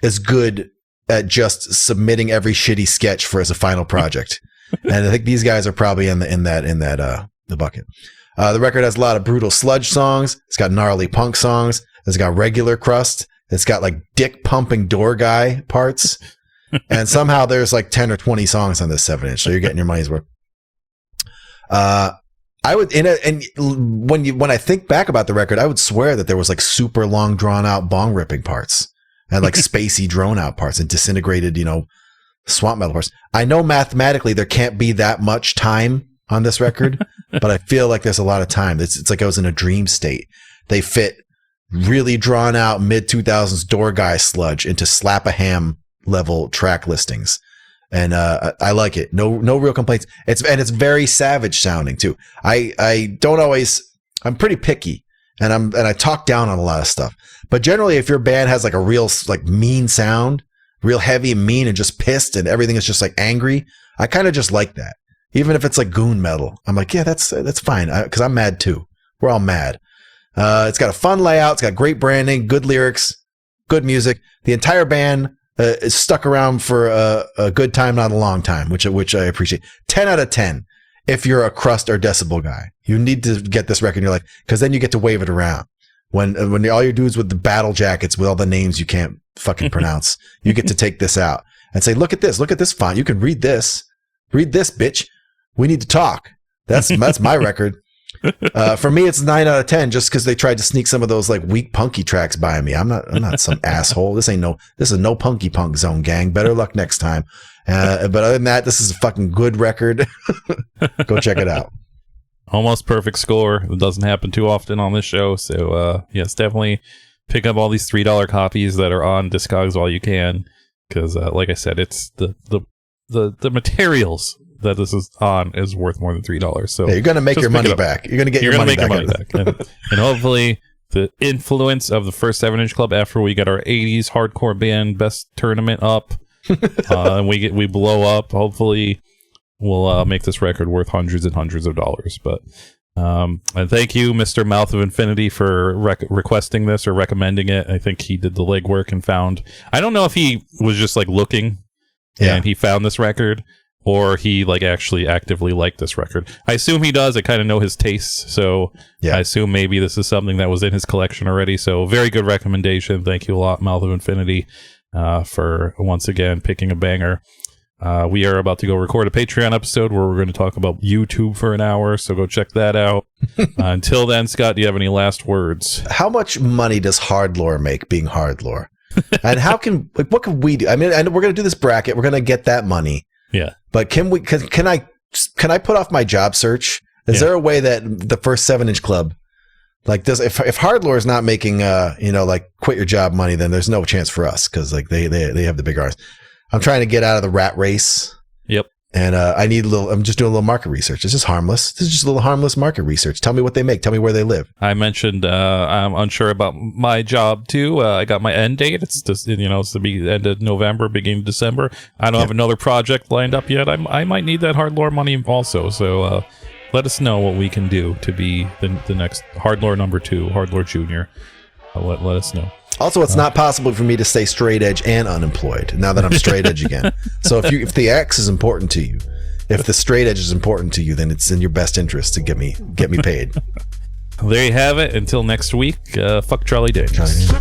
is good at just submitting every shitty sketch for as a final project. And I think these guys are probably in the bucket. The record has a lot of brutal sludge songs. It's got gnarly punk songs. It's got regular crust. It's got like dick pumping door guy parts. And somehow there's like 10 or 20 songs on this 7-inch. So you're getting your money's worth. I would, when I think back about the record, I would swear that there was like super long drawn out bong ripping parts and like spacey drone out parts and disintegrated, swamp metal parts. I know mathematically there can't be that much time on this record, but I feel like there's a lot of time. It's like I was in a dream state. They fit really drawn out mid 2000s door guy sludge into slap a ham level track listings. And I like it. No real complaints. It's very savage sounding too. I'm pretty picky and I talk down on a lot of stuff. But generally, if your band has like a real like mean sound, real heavy and mean and just pissed and everything is just like angry, I kind of just like that. Even if it's like goon metal, I'm like, yeah, that's fine, because I'm mad too. We're all mad. It's got a fun layout. It's got great branding, good lyrics, good music. The entire band is stuck around for a good time, not a long time, which I appreciate. 10 out of 10 if you're a crust or decibel guy. You need to get this record in your life, because then you get to wave it around. When all your dudes with the battle jackets with all the names you can't fucking pronounce, you get to take this out and say, look at this font. You can read this, bitch. We need to talk. That's my record. For me, it's 9 out of 10 just because they tried to sneak some of those like weak punky tracks by me. I'm not some asshole. This is no punky punk zone, gang. Better luck next time. But other than that, this is a fucking good record. Go check it out. Almost perfect score. It doesn't happen too often on this show. So yes, definitely pick up all these $3 copies that are on Discogs while you can. Because like I said, it's the materials that this is on is worth more than $3. So you're going to make your money back. You're going to get your money back. And hopefully the influence of the first 7-inch club after we get our 80s hardcore band best tournament up and we blow up, hopefully we'll make this record worth hundreds and hundreds of dollars. But and thank you, Mr. Mouth of Infinity, for requesting this or recommending it. I think he did the legwork and found, I don't know if he was just like looking and he found this record, or he like actually actively liked this record. I assume he does. I kind of know his tastes, so I assume maybe this is something that was in his collection already. So very good recommendation. Thank you a lot, Mouth of Infinity, for once again picking a banger. We are about to go record a Patreon episode where we're going to talk about YouTube for an hour, so go check that out. Until then, Scott, do you have any last words? How much money does Hardlore make being Hardlore? And what can we do? I mean, we're going to do this bracket. We're going to get that money. Yeah. But can I put off my job search? Is there a way that the first 7-inch club, like this, if Hardlore is not making like quit your job money, then there's no chance for us, because like they have the big artists. I'm trying to get out of the rat race. Yep. And I'm just doing a little market research. It's just harmless. This is just a little harmless market research. Tell me what they make. Tell me where they live. I mentioned I'm unsure about my job too. I got my end date. It's just, it's the end of November, beginning of December. I don't have another project lined up yet. I might need that Hardlore money also. So let us know what we can do to be the next Hardlore number 2, Hardlore Junior. Let us know. Also, it's not possible for me to stay straight edge and unemployed now that I'm straight edge again. So if the X is important to you, if the straight edge is important to you, then it's in your best interest to get me paid. There you have it. Until next week, fuck Charlie Daniels.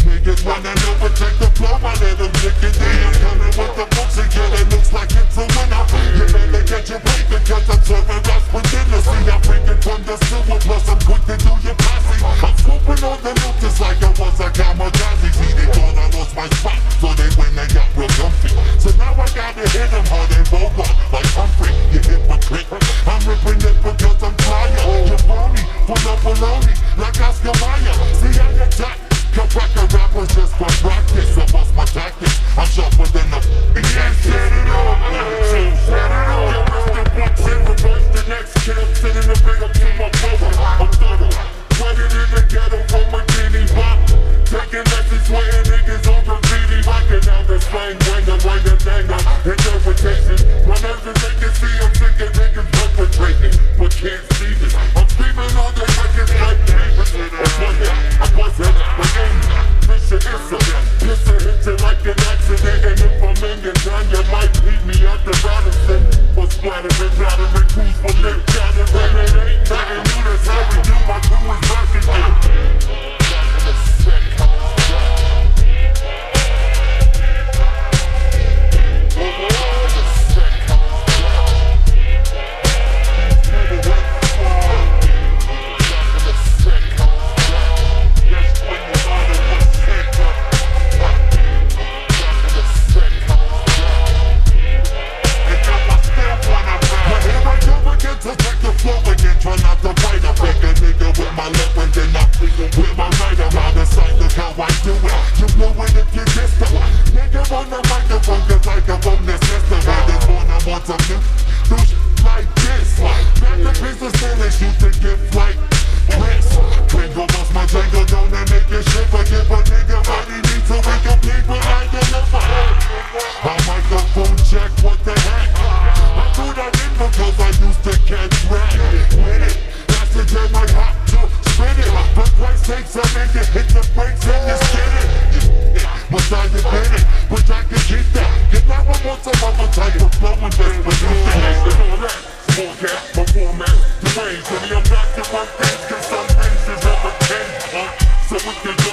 Niggas wanna never take the floor, I let them take it down. Coming with the books and kill it, looks like it's a winner. You better get your plate because I'm serving us with dinner. See, I'm bringing from the silver, plus I'm quick to do your posse. I'm swooping on the loot just like I was a kamikaze. See, they thought I lost my spot, so they went and got real comfy. So now I gotta hit them hard and bold like Humphrey, you hypocrite. I'm ripping it because I'm tired. You're phony, full of baloney, like I incident. This a hit you like an accident, and if I'm in your gun, you might beat me at the Robinson. But splattered and battered and cruise for lip down and when it ain't nothing new, that's how we do. My crew is rushing you. So we can